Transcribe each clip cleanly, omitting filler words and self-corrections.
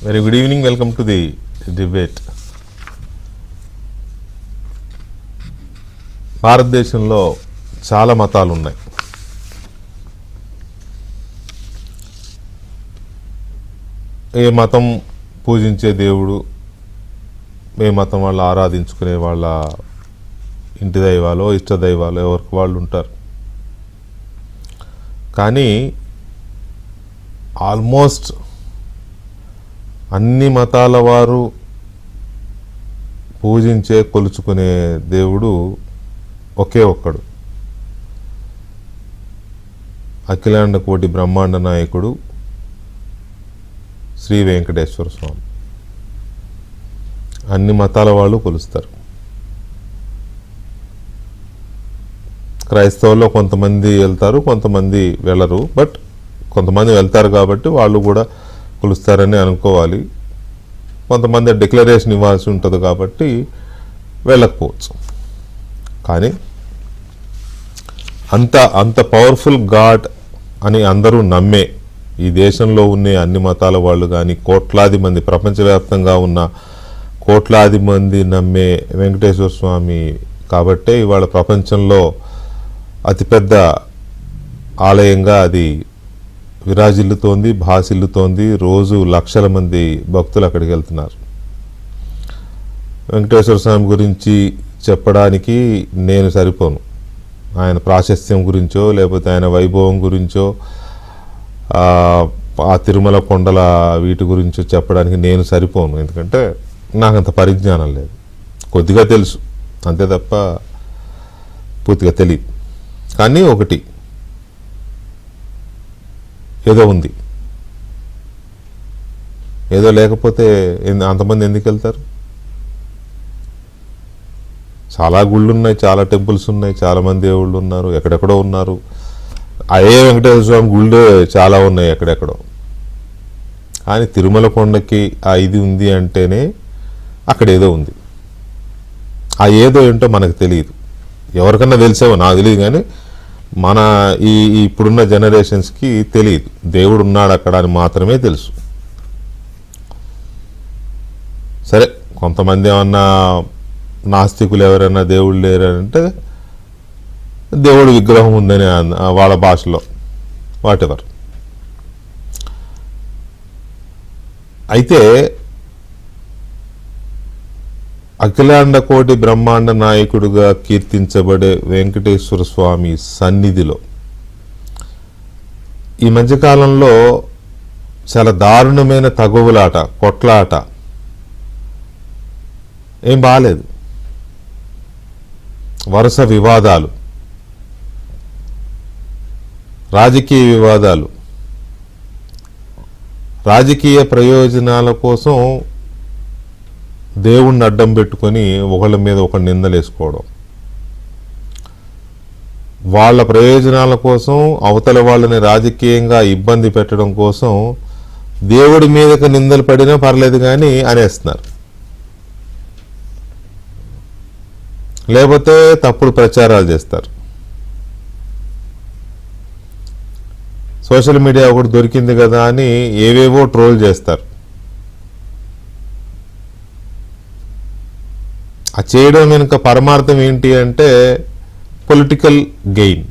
Very good evening. Welcome to the debate. భారతదేశంలో చాలా మతాలు ఉన్నాయి. ఏ మతం పూజించే దేవుడు, ఏ మతం వాళ్ళు ఆరాధించుకునే వాళ్ళ ఇంటి దైవాలో ఇష్ట దైవాలో ఎవరికి వాళ్ళు ఉంటారు. కానీ ఆల్మోస్ట్ అన్ని మతాల వారు పూజించే కొలుచుకునే దేవుడు ఒకే ఒక్కడు, అఖిలాండ కోటి బ్రహ్మాండ నాయకుడు శ్రీ వెంకటేశ్వర స్వామి. అన్ని మతాల వాళ్ళు కొలుస్తారు. క్రైస్తవుల్లో కొంతమంది వెళ్తారు, కొంతమంది వెళ్ళరు. బట్ కొంతమంది వెళ్తారు కాబట్టి వాళ్ళు కూడా కొలుస్తారని అనుకోవాలి. కొంతమంది డిక్లరేషన్ ఇవ్వాల్సి ఉంటుంది కాబట్టి వెళ్ళకపోవచ్చు. కానీ అంత పవర్ఫుల్ గాడ్ అని అందరూ నమ్మే ఈ దేశంలో ఉన్న అన్ని మతాల వాళ్ళు కానీ, కోట్లాది మంది ప్రపంచవ్యాప్తంగా ఉన్న కోట్లాది మంది నమ్మే వెంకటేశ్వర స్వామి కాబట్టే ఇవాళ ప్రపంచంలో అతిపెద్ద ఆలయంగా అది విరాజిల్లుతోంది, భాసిల్లుతోంది. రోజు లక్షల మంది భక్తులు అక్కడికి వెళ్తున్నారు. వెంకటేశ్వర స్వామి గురించి చెప్పడానికి నేను సరిపోను. ఆయన ప్రాశస్త్యం గురించో లేకపోతే ఆయన వైభవం గురించో ఆ తిరుమల కొండల వీటి గురించో చెప్పడానికి నేను సరిపోను. ఎందుకంటే నాకంత పరిజ్ఞానం లేదు. కొద్దిగా తెలుసు అంతే తప్ప పూర్తిగా తెలియదు. కానీ ఒకటి ఏదో ఉంది. ఏదో లేకపోతే అంతమంది ఎందుకు వెళ్తారు? చాలా గుళ్ళు ఉన్నాయి, చాలా టెంపుల్స్ ఉన్నాయి, చాలామంది దేవుళ్ళు ఉన్నారు, ఎక్కడెక్కడో ఉన్నారు. అదే వెంకటేశ్వర స్వామి గుళ్ళే చాలా ఉన్నాయి ఎక్కడెక్కడో. కానీ తిరుమల కొండకి ఆ ఇది ఉంది అంటేనే అక్కడ ఏదో ఉంది. ఆ ఏదో ఏంటో మనకు తెలియదు. ఎవరికన్నా తెలిసేవో నాకు తెలియదు, కానీ మన ఈ ఇప్పుడున్న జనరేషన్స్కి తెలియదు. దేవుడు ఉన్నాడు అక్కడ అని మాత్రమే తెలుసు. సరే, కొంతమంది ఏమన్నా నాస్తికులు ఎవరైనా దేవుడు లేరంటే దేవుడు విగ్రహం ఉందని వాళ్ళ భాషలో వాటెవర్. అయితే అఖిలాండ కోటి బ్రహ్మాండ నాయకుడుగా కీర్తించబడే వెంకటేశ్వర స్వామి సన్నిధిలో ఈ మధ్యకాలంలో చాలా దారుణమైన తగువులాట, కొట్లాట, ఏం బాలేదు. వరుస వివాదాలు, రాజకీయ వివాదాలు, రాజకీయ ప్రయోజనాల కోసం దేవుణ్ణి అడ్డం పెట్టుకొని ఒకళ్ళ మీద ఒకళ్ళు నిందలేసుకోవడం, వాళ్ళ ప్రయోజనాల కోసం అవతల వాళ్ళని రాజకీయంగా ఇబ్బంది పెట్టడం కోసం దేవుడి మీదకి నిందలు పడినా పర్లేదు కానీ అనేస్తున్నారు. లేకపోతే తప్పుడు ప్రచారాలు చేస్తారు. సోషల్ మీడియా ఒకటి దొరికింది కదా అని ఏవేవో ట్రోల్ చేస్తారు. ఆ చేయడం వెనుక పరమార్థం ఏంటి అంటే పొలిటికల్ గెయిన్.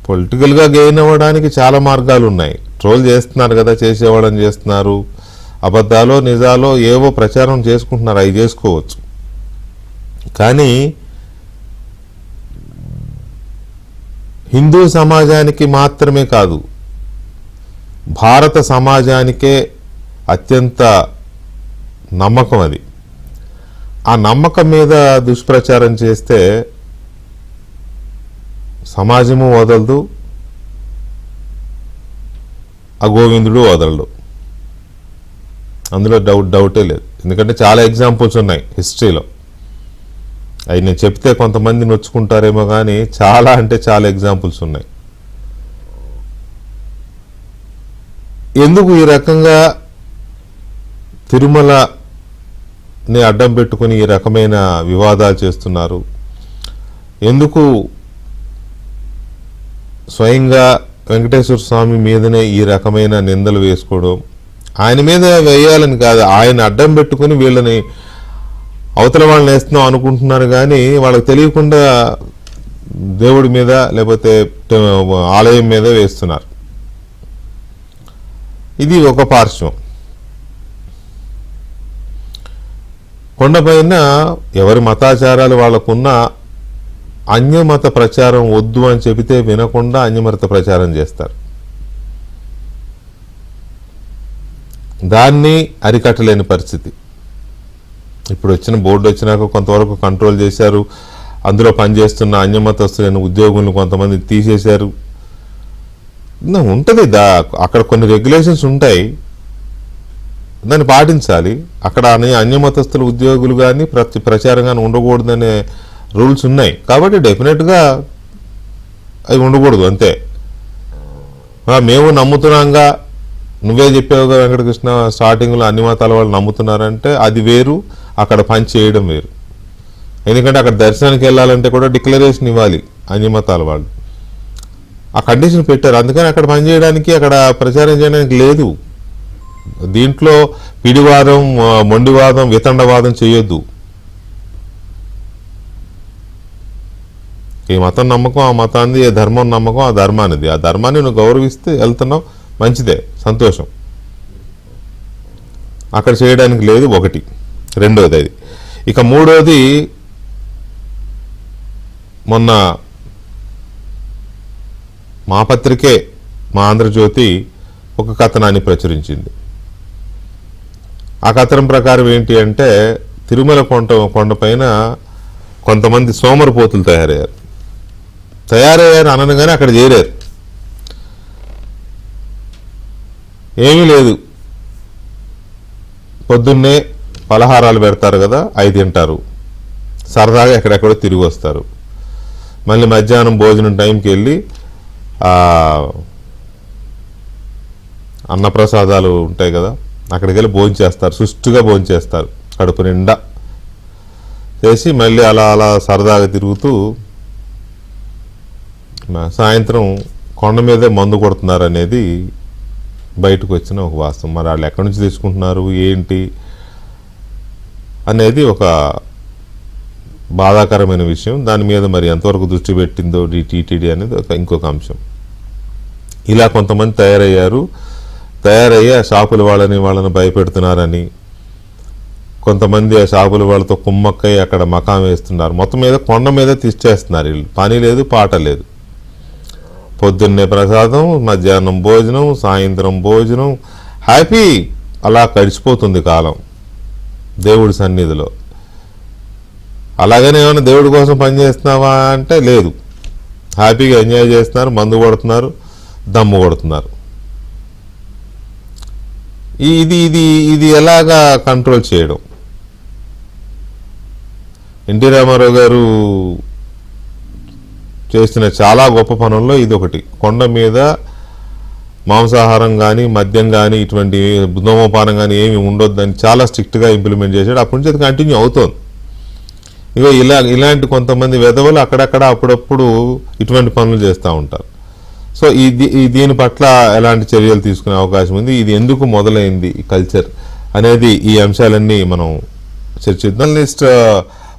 పొలిటికల్గా గెయిన్ అవ్వడానికి చాలా మార్గాలు ఉన్నాయి. ట్రోల్ చేస్తున్నారు కదా, చేసేవాళ్ళని చేస్తున్నారు. అబద్ధాలో నిజాలో ఏవో ప్రచారం చేసుకుంటున్నారు, అవి చేసుకోవచ్చు. కానీ హిందూ సమాజానికి మాత్రమే కాదు, భారత సమాజానికే అత్యంత నమ్మకం అది. ఆ నమ్మకం మీద దుష్ప్రచారం చేస్తే సమాజము వదలదు, ఆ గోవిందుడు వదలడు. అందులో డౌటే లేదు. ఎందుకంటే చాలా ఎగ్జాంపుల్స్ ఉన్నాయి హిస్టరీలో. అవి నేను చెప్తే కొంతమంది నొచ్చుకుంటారేమో, కానీ చాలా అంటే చాలా ఎగ్జాంపుల్స్ ఉన్నాయి. ఎందుకు ఈ రకంగా తిరుమలని అడ్డం పెట్టుకుని ఈ రకమైన వివాదాలు చేస్తున్నారు? ఎందుకు స్వయంగా వెంకటేశ్వర స్వామి మీదనే ఈ రకమైన నిందలు వేసుకోవడం, ఆయన మీద వేయాలని కాదు, ఆయన అడ్డం పెట్టుకుని వీళ్ళని అవతల వాళ్ళని వేస్తున్నాం అనుకుంటున్నారు, కానీ వాళ్ళకి తెలియకుండా దేవుడి మీద లేకపోతే ఆలయం మీద వేస్తున్నారు. ఇది ఒక పార్శ్వం. కొండపైన ఎవరి మతాచారాలు వాళ్ళకున్న అన్యమత ప్రచారం వద్దు అని చెబితే వినకుండా అన్యమత ప్రచారం చేస్తారు. దాన్ని అరికట్టలేని పరిస్థితి. ఇప్పుడు వచ్చిన బోర్డు వచ్చినాక కొంతవరకు కంట్రోల్ చేశారు. అందులో పనిచేస్తున్న అన్యమతస్తులైన ఉద్యోగులను కొంతమంది తీసేశారు. ఉంటుంది అక్కడ కొన్ని రెగ్యులేషన్స్ ఉంటాయి, దాన్ని పాటించాలి. అక్కడ అన్యమతస్తుల ఉద్యోగులు కానీ ప్రచారం కానీ ఉండకూడదనే రూల్స్ ఉన్నాయి. కాబట్టి డెఫినెట్గా అవి ఉండకూడదు, అంతే. మేము నమ్ముతున్నాంగా, నువ్వే చెప్పావుగా వెంకటకృష్ణ స్టార్టింగ్లో అన్ని మతాల వాళ్ళు నమ్ముతున్నారంటే అది వేరు, అక్కడ పని చేయడం వేరు. ఎందుకంటే అక్కడ దర్శనానికి వెళ్ళాలంటే కూడా డిక్లరేషన్ ఇవ్వాలి అన్ని మతాల వాళ్ళు. ఆ కండిషన్ పెట్టారు, అందుకని అక్కడ పని చేయడానికి, అక్కడ ప్రచారం చేయడానికి లేదు. దీంట్లో పిడివాదం, మొండివాదం, వితండవాదం చేయొద్దు. ఈ మతం నమ్మకం ఆ మతాన్ని, ఏ ధర్మం నమ్మకం ఆ ధర్మానిది. ఆ ధర్మాన్ని నువ్వు గౌరవిస్తే వెళ్తున్నావు, మంచిదే, సంతోషం. అక్కడ చేయడానికి లేదు, ఒకటి. రెండోది అది. ఇక మూడోది, మొన్న మా పత్రికే, మా ఆంధ్రజ్యోతి ఒక కథనాన్ని ప్రచురించింది. ఆ కథనం ప్రకారం ఏంటి అంటే, తిరుమల కొండపైన కొంతమంది సోమరిపోతులు తయారయ్యారు అనగానే అక్కడ చేరారు. ఏమీ లేదు, పొద్దున్నే పలహారాలు పెడతారు కదా, అవి తింటారు, సరదాగా ఎక్కడెక్కడో తిరిగి వస్తారు. మళ్ళీ మధ్యాహ్నం భోజనం టైంకి వెళ్ళి అన్నప్రసాదాలు ఉంటాయి కదా, అక్కడికి వెళ్ళి భోజనం చేస్తారు, సుష్టిగా భోజనం చేస్తారు, కడుపు నిండా చేసి మళ్ళీ అలా అలా సరదాగా తిరుగుతూ సాయంత్రం కొండ మీదే మందు కొడుతున్నారు అనేది బయటకు వచ్చిన ఒక వాస్తవం. మరి వాళ్ళు ఎక్కడి నుంచి తెచ్చుకుంటున్నారు ఏంటి అనేది ఒక బాధాకరమైన విషయం. దాని మీద మరి ఎంతవరకు దృష్టి పెట్టిందో టీటీడీ అనేది ఇంకొక అంశం. ఇలా కొంతమంది తయారయ్యి ఆ షాపుల వాళ్ళని భయపెడుతున్నారని, కొంతమంది ఆ షాపుల వాళ్ళతో కుమ్మక్కై అక్కడ మకాం వేస్తున్నారు. మొత్తం మీద కొండ మీద తిష్టేస్తున్నారు వీళ్ళు. పని లేదు, పాట లేదు. పొద్దున్నే ప్రసాదం, మధ్యాహ్నం భోజనం, సాయంత్రం భోజనం, హ్యాపీ. అలా గడిచిపోతుంది కాలం దేవుడి సన్నిధిలో. అలాగనే ఏమైనా దేవుడి కోసం పనిచేస్తున్నావా అంటే లేదు, హ్యాపీగా ఎంజాయ్ చేస్తున్నారు, మందు కొడుతున్నారు, దమ్ము కొడుతున్నారు. ఇది ఇది ఇది ఎలాగా కంట్రోల్ చేయడం? ఎన్టీ రామారావు గారు చేసిన చాలా గొప్ప పనుల్లో ఇది ఒకటి. కొండ మీద మాంసాహారం కానీ, మద్యం కానీ, ఇటువంటి ధూమపానం కానీ ఏమి ఉండొద్దని చాలా స్ట్రిక్ట్గా ఇంప్లిమెంట్ చేశాడు. అప్పటి నుంచి అది కంటిన్యూ అవుతోంది. ఇక ఇలాంటి కొంతమంది వెధవలు అక్కడక్కడ అప్పుడప్పుడు ఇటువంటి పనులు చేస్తూ ఉంటారు. సో దీని పట్ల ఎలాంటి చర్యలు తీసుకునే అవకాశం ఉంది, ఇది ఎందుకు మొదలైంది ఈ కల్చర్ అనేది, ఈ అంశాలన్నీ మనం చర్చిద్దాం. నెక్స్ట్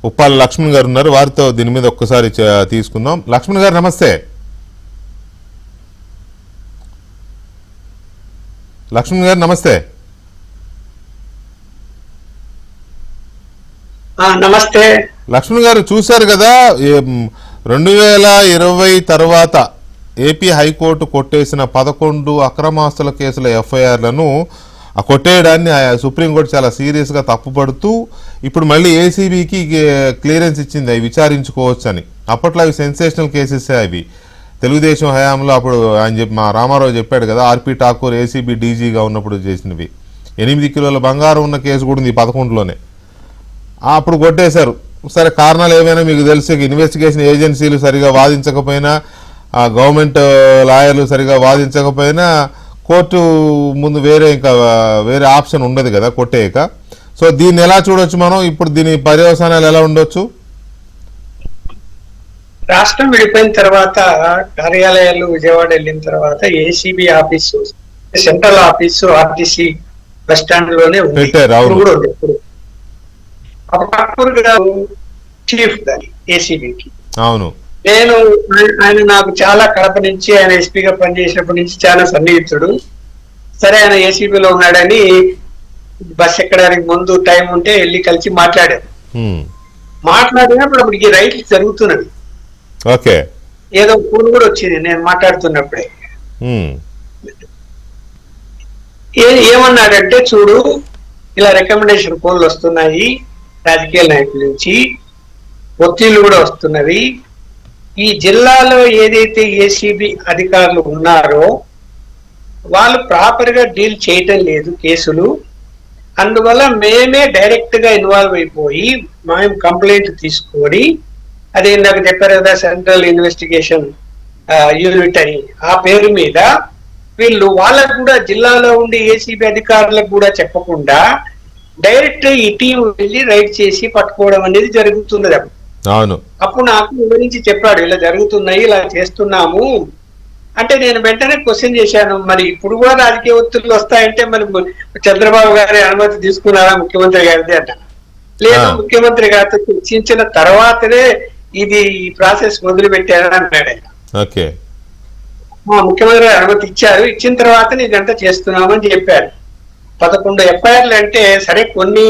ఉప్పాల లక్ష్మణ్ గారు ఉన్నారు, వారితో దీని మీద ఒక్కసారి తీసుకుందాం. లక్ష్మణ్ గారు నమస్తే. లక్ష్మణ్ గారు నమస్తే. నమస్తే లక్ష్మణ్ గారు, చూశారు కదా 2020 తర్వాత ఏపీ హైకోర్టు కొట్టేసిన 11 అక్రమాస్తుల కేసుల ఎఫ్ఐఆర్లను కొట్టేయడాన్ని సుప్రీంకోర్టు చాలా సీరియస్గా తప్పుపడుతూ ఇప్పుడు మళ్ళీ ఏసీబీకి క్లియరెన్స్ ఇచ్చింది అవి విచారించుకోవచ్చు అని. అప్పట్లో అవి సెన్సేషనల్ కేసెసే. అవి తెలుగుదేశం హయాంలో అప్పుడు మా రామారావు చెప్పాడు కదా, ఆర్పి ఠాకూర్ ఏసీబీ డీజీగా ఉన్నప్పుడు చేసినవి. 8 కిలోల బంగారం ఉన్న కేసు కూడా ఉంది 11లోనే. అప్పుడు కొట్టేశారు. సరే, కారణాలు ఏమైనా మీకు తెలిసి ఇన్వెస్టిగేషన్ ఏజెన్సీలు సరిగా వాదించకపోయినా, గవర్నమెంట్ లాయర్లు సరిగా వాదించకపోయినా కోర్టు ముందు వేరే ఆప్షన్ ఉండదు కదా కొట్టేయక. సో దీన్ని ఎలా చూడొచ్చు మనం? ఇప్పుడు దీని పర్యవసానాలు ఎలా ఉండొచ్చు? రాష్ట్రం విడిపోయిన తర్వాత కార్యాలయాలు విజయవాడ వెళ్ళిన తర్వాత ACB office, central office, RTC bus stand లోనే ఉంది. పెట్టారు, అవును. ఇప్పుడు కూడా ఉంది. ఇప్పుడు అప్పుడు గారు చీఫ్ దాని ఏసీబీకి. అవును. నేను ఆయన నాకు చాలా కడప నుంచి, ఆయన ఎస్పీగా పనిచేసినప్పటి నుంచి చాలా సన్నిహితుడు. సరే ఆయన ఏసీబీలో ఉన్నాడని బస్ ఎక్కడానికి ముందు టైం ఉంటే వెళ్ళి కలిసి మాట్లాడాను. మాట్లాడినప్పుడు అప్పటికి రైట్ జరుగుతున్నది. ఓకే. ఏదో ఫోన్ కూడా వచ్చింది నేను మాట్లాడుతున్నప్పుడే. ఏమన్నాడంటే, చూడు ఇలా రికమెండేషన్ ఫోన్లు వస్తున్నాయి రాజకీయ నాయకుల నుంచి, ఒత్తిళ్లు కూడా వస్తున్నవి. ఈ జిల్లాలో ఏదైతే ఏసీబీ అధికారులు ఉన్నారో వాళ్ళు ప్రాపర్ గా డీల్ చేయటం లేదు కేసులు. అందువల్ల మేమే డైరెక్ట్ గా ఇన్వాల్వ్ అయిపోయి మేము కంప్లైంట్ తీసుకొని, అదే నాకు చెప్పారు కదా సెంట్రల్ ఇన్వెస్టిగేషన్ యూనిట్ అని, ఆ పేరు మీద వీళ్ళు వాళ్ళకు కూడా జిల్లాలో ఉండే ఏసీబీ అధికారులకు కూడా చెప్పకుండా డైరెక్ట్ ఈ టీం వెళ్ళి రైడ్ చేసి పట్టుకోవడం అనేది జరుగుతున్నది. అవును. అప్పుడు నాకు వివరించి చెప్పాడు, ఇలా జరుగుతున్నాయి, ఇలా చేస్తున్నాము అంటే. నేను వెంటనే క్వశ్చన్ చేశాను, మరి ఇప్పుడు కూడా రాజకీయ ఒత్తిళ్లు వస్తాయంటే మరి చంద్రబాబు గారి అనుమతి తీసుకున్నారా ముఖ్యమంత్రి గారిది అన్న. లేదు, ముఖ్యమంత్రి గారితో చర్చించిన తర్వాతనే ఇది ప్రాసెస్ మొదలు పెట్టారని అన్నాడు ఆయన. ఓకే. ముఖ్యమంత్రి గారు అనుమతి ఇచ్చారు, ఇచ్చిన తర్వాత ఇదంతా చేస్తున్నామని చెప్పారు. 11 ఎఫ్ఐఆర్లు అంటే సరే, కొన్ని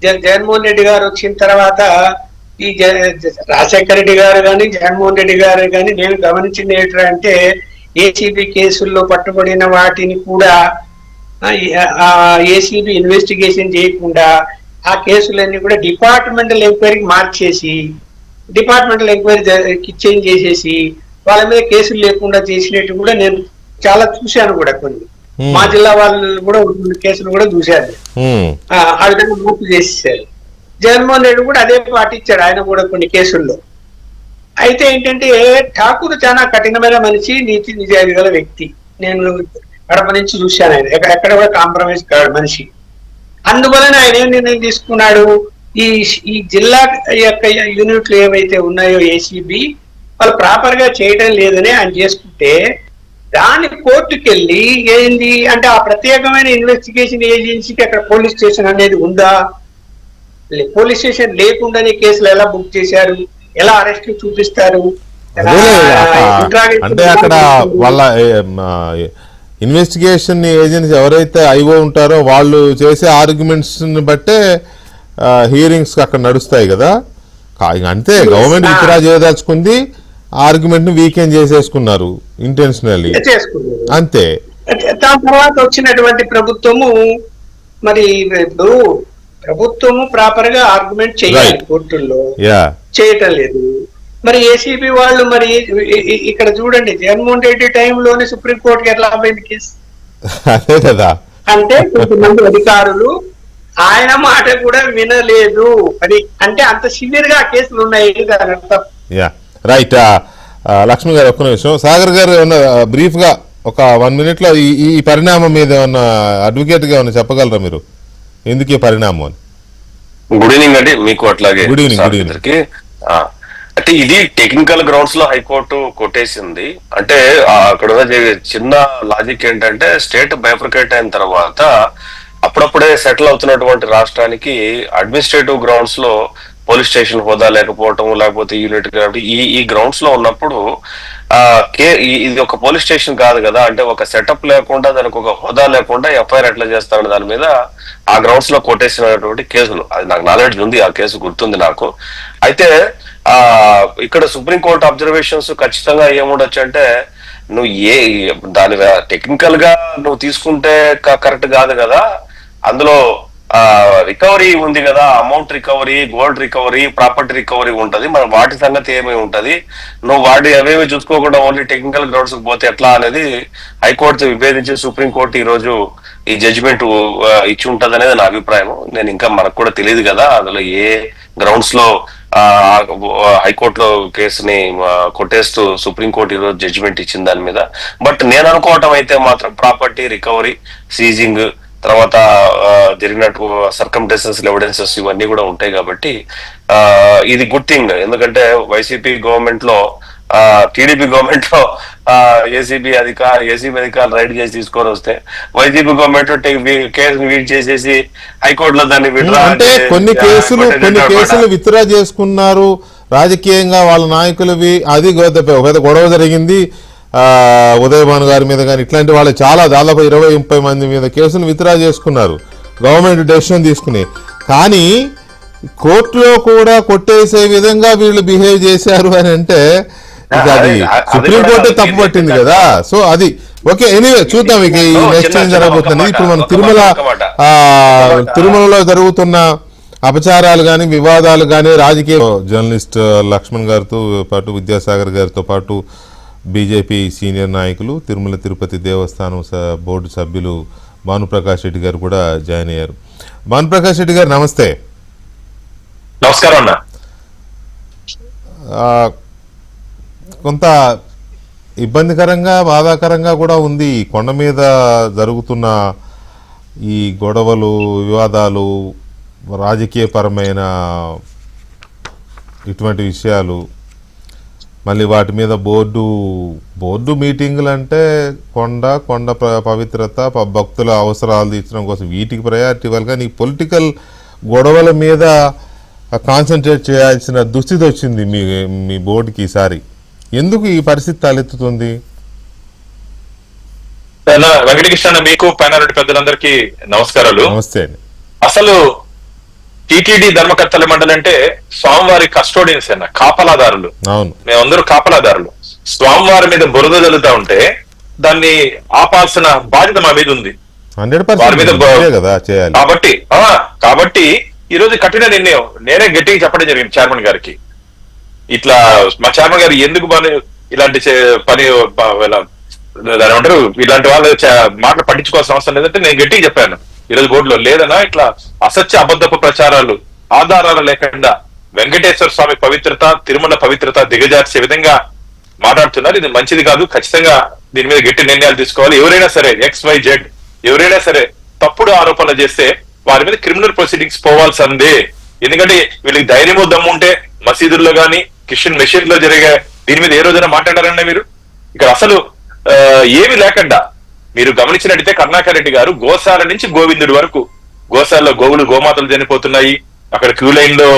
జగన్మోహన్ రెడ్డి గారు వచ్చిన తర్వాత ఈ రాజశేఖర రెడ్డి గారు కానీ జగన్మోహన్ రెడ్డి గారు కానీ నేను గమనించింది ఏంటంటే, ఏసీబీ కేసుల్లో పట్టుబడిన వాటిని కూడా ఏసీబీ ఇన్వెస్టిగేషన్ చేయకుండా ఆ కేసులన్నీ కూడా డిపార్ట్మెంటల్ ఎంక్వైరీకి మార్చేసి, డిపార్ట్మెంటల్ ఎంక్వైరీ చేంజ్ చేసేసి వాళ్ళ మీద కేసులు లేకుండా చేసినట్టు కూడా నేను చాలా చూశాను కూడా. కొన్ని మా జిల్లా వాళ్ళు కూడా కేసులు కూడా చూశాను. ఆ విధంగా మూర్తి చేసేసారు. జగన్మోహన్ రెడ్డి కూడా అదే పాటించాడు ఆయన కూడా కొన్ని కేసుల్లో. అయితే ఏంటంటే, ఠాకూర్ చాలా కఠినమైన మనిషి, నీతి నిజాయితీ గల వ్యక్తి. నేను కడప నుంచి చూశాను ఆయన ఎక్కడ కూడా కాంప్రమైజ్ కాడు మనిషి. అందువలన ఆయన ఏం నిర్ణయం తీసుకున్నాడు, ఈ జిల్లా యొక్క యూనిట్లు ఏవైతే ఉన్నాయో ఏసీబీ వాళ్ళు ప్రాపర్ గా చేయడం లేదని ఆయన చేసుకుంటే, దాని కోర్టుకి వెళ్ళి ఏంది అంటే ఆ ప్రత్యేకమైన ఇన్వెస్టిగేషన్ ఏజెన్సీకి అక్కడ పోలీస్ స్టేషన్ అనేది ఉందా, పోలీస్ స్టేషన్ లేకుండానే కేసులు ఎలా బుక్ చేశారు, ఎలా అరెస్ట్ చూపిస్తారు అంటే అక్కడ వాళ్ళ ఇన్వెస్టిగేషన్ ఏజెన్సీ ఎవరైతే ఐఓ ఉంటారో వాళ్ళు చేసే ఆర్గ్యుమెంట్స్ బట్టే హియరింగ్స్ అక్కడ నడుస్తాయి కదా. అంతే, గవర్నమెంట్ విత్డ్రా చేయదలుచుకుంది, ఆర్గ్యుమెంట్ ని వీకెండ్ చేసేసుకున్నారు ఇంటెన్షనల్లీ, అంతే. దాని తర్వాత వచ్చినటువంటి ప్రభుత్వము, మరి ఇప్పుడు ప్రభుత్వము ప్రాపర్ గా ఆర్గ్యుమెంట్ చేయాలి కోర్టుల్లో, చేయటం లేదు. మరి ఏసీబీ వాళ్ళు మరి ఇక్కడ చూడండి, జగన్మోహన్ రెడ్డి టైంలోనే సుప్రీంకోర్టుకి ఎట్లా పోయింది కేసు, అదే కదా. అంటే కొంతమంది అధికారులు ఆయన మాట కూడా వినలేదు. అది అంటే అంత సివియర్ గా కేసులు ఉన్నాయి దాని అర్థం. రైట్. లక్ష్మి గారు ఒక్క నిమిషం, సాగర్ గారు ఏమన్నా బ్రీఫ్ గా ఒక 1 minute లో ఈ పరిణామం మీద ఏమన్నా అడ్వకేట్ గా ఏమన్నా చెప్పగలరా మీరు, ఎందుకు ఈ పరిణామం అని? గుడ్ ఈవినింగ్ అండి మీకు, అట్లాగే గుడ్ ఈవినింగ్. అంటే ఇది టెక్నికల్ గ్రౌండ్స్ లో హైకోర్టు కొట్టేసింది. అంటే అక్కడ చిన్న లాజిక్ ఏంటంటే, స్టేట్ బైఫర్కేట్ అయిన తర్వాత అప్పుడప్పుడే సెటిల్ అవుతున్నటువంటి రాష్ట్రానికి అడ్మినిస్ట్రేటివ్ గ్రౌండ్స్ లో పోలీస్ స్టేషన్ హోదా లేకపోవటం, లేకపోతే యూనిట్ కాబట్టి ఈ గ్రౌండ్స్ లో ఉన్నప్పుడు ఇది ఒక పోలీస్ స్టేషన్ కాదు కదా, అంటే ఒక సెటప్ లేకుండా దానికి ఒక హోదా లేకుండా ఎఫ్ఐఆర్ ఎట్లా చేస్తారని దాని మీద ఆ గ్రౌండ్స్ లో కొట్టేసినటువంటి కేసులు, అది నాకు నాలెడ్జ్ ఉంది, ఆ కేసు గుర్తుంది నాకు. అయితే ఇక్కడ సుప్రీంకోర్టు అబ్జర్వేషన్స్ ఖచ్చితంగా ఏముండొచ్చు అంటే, నువ్వు దాని టెక్నికల్ గా నువ్వు తీసుకుంటే కరెక్ట్ కాదు కదా, అందులో రికవరీ ఉంది కదా, amount recovery, gold recovery, property recovery ఉంటది, మన వాటి సంగతి ఏమీ ఉంటది, నువ్వు వాటి అవేమి చూసుకోకుండా ఓన్లీ టెక్నికల్ గ్రౌండ్స్ పోతే ఎట్లా అనేది హైకోర్టు విభేదించి సుప్రీంకోర్టు ఈ రోజు ఈ జడ్జిమెంట్ ఇచ్చి ఉంటది అనేది నా అభిప్రాయం. నేను ఇంకా మనకు కూడా తెలియదు కదా అందులో ఏ గ్రౌండ్స్ లో హైకోర్టులో కేసుని కొట్టేస్తూ సుప్రీంకోర్టు ఈరోజు జడ్జిమెంట్ ఇచ్చిన దాని మీద. బట్ నేను అనుకోవటం అయితే మాత్రం ప్రాపర్టీ రికవరీ, సీజింగ్, తర్వాత జరిగినట్టు సర్కమ్టెన్సెస్, ఎవిడెన్సెస్ ఇవన్నీ కూడా ఉంటాయి కాబట్టి ఇది గుడ్ థింగ్. ఎందుకంటే వైసీపీ గవర్నమెంట్ లో టీడీపీ గవర్నమెంట్ లో ఏసీబీ అధికారులు రైడ్ చేసి తీసుకొని వస్తే వైసీపీ గవర్నమెంట్ కేసును వీడ్ చేసేసి హైకోర్టులో దాన్ని విత్డ్రా అంటే కొన్ని కేసులు విత్డ్రా చేసుకున్నారు రాజకీయంగా వాళ్ళ నాయకులవి. అది గొడవ జరిగింది ఉదయభాను గారి మీద కానీ ఇట్లాంటి వాళ్ళు చాలా దాదాపు 20-30 మంది మీద కేసులు విత్డ్రా చేసుకున్నారు గవర్నమెంట్ డెసిషన్ తీసుకుని. కానీ కోర్టులో కూడా కొట్టేసే విధంగా వీళ్ళు బిహేవ్ చేశారు అని అంటే అది సుప్రీంకోర్టు తప్పు పట్టింది కదా. సో అది ఓకే. ఎనీవే చూద్దాం ఇక ఈ నెక్స్ట్ ఏం జరగబోతుంది. ఇప్పుడు మనం తిరుమలలో జరుగుతున్న అపచారాలు కానీ వివాదాలు కానీ రాజకీయ జర్నలిస్ట్ లక్ష్మణ్ గారితో పాటు విద్యాసాగర్ గారితో పాటు బీజేపీ సీనియర్ నాయకులు తిరుమల తిరుపతి దేవస్థానం బోర్డు సభ్యులు భానుప్రకాష్ రెడ్డి గారు కూడా జాయిన్ అయ్యారు. భానుప్రకాష్ రెడ్డి గారు నమస్తే. నమస్కారం అన్న. కొంత ఇబ్బందికరంగా బాధాకరంగా కూడా ఉంది ఈ కొండ మీద జరుగుతున్న ఈ గొడవలు వివాదాలు రాజకీయపరమైన ఇటువంటి విషయాలు. మళ్ళీ వాటి మీద బోర్డు మీటింగులు అంటే కొండ పవిత్రత భక్తుల అవసరాలు తీర్చడం కోసం వీటికి ప్రయారిటీ ఇవ్వాలి. కానీ పొలిటికల్ గొడవల మీద కాన్సన్ట్రేట్ చేయాల్సిన దుస్థితి వచ్చింది మీ బోర్డుకి ఈసారి. ఎందుకు ఈ పరిస్థితి తలెత్తుతుంది? వెంకటకృష్ణ, మీకు పైన పెద్దలందరికీ నమస్కారాలు. నమస్తే అండి. అసలు టిటిడి ధర్మకర్తల మండలి అంటే స్వామివారి కస్టోడియన్స్ అన్న, కాపలాదారులు. అవును, మేమందరూ కాపలాదారులు. స్వామివారి మీద బురద జల్లుతా ఉంటే దాన్ని ఆపాల్సిన బాధ్యత మా మీద ఉంది. 100% కదా చేయాలి. కాబట్టి ఈ రోజు కఠిన నిర్ణయం నేనే గట్టిగా చెప్పడం జరిగింది చైర్మన్ గారికి. ఇట్లా మా చైర్మన్ గారు ఎందుకు ఇలాంటి పని దాని అంటారు, ఇలాంటి వాళ్ళు మాటలు పట్టించుకోవాల్సిన అవసరం లేదంటే నేను గట్టిగా చెప్పాను ఈ రోజు బోర్డులో. లేదన్నా ఇట్లా అసత్య అబద్ధపు ప్రచారాలు ఆధారాలు లేకుండా వెంకటేశ్వర స్వామి పవిత్రత తిరుమల పవిత్రత దిగజార్చే విధంగా మాట్లాడుతున్నారు. ఇది మంచిది కాదు. ఖచ్చితంగా దీని మీద గట్టి నిర్ణయాలు తీసుకోవాలి. ఎవరైనా సరే XYZ ఎవరైనా సరే తప్పుడు ఆరోపణలు చేస్తే వారి మీద క్రిమినల్ ప్రొసీడింగ్స్ పోవాల్సిందే. ఎందుకంటే వీళ్ళకి ధైర్యమో దమ్ము ఉంటే మసీదుల్లో గానీ క్రిస్టియన్ మెషిన్ లో జరిగే దీని మీద ఏ రోజైనా మాట్లాడారండి మీరు? ఇక్కడ అసలు ఏమి లేకుండా మీరు గమనించినట్టయితే కరుణాకర్ రెడ్డి గారు గోశాల నుంచి గోవిందుడి వరకు, గోశాలలో గోవులు గోమాతలు చనిపోతున్నాయి, అక్కడ క్యూ లైన్ లో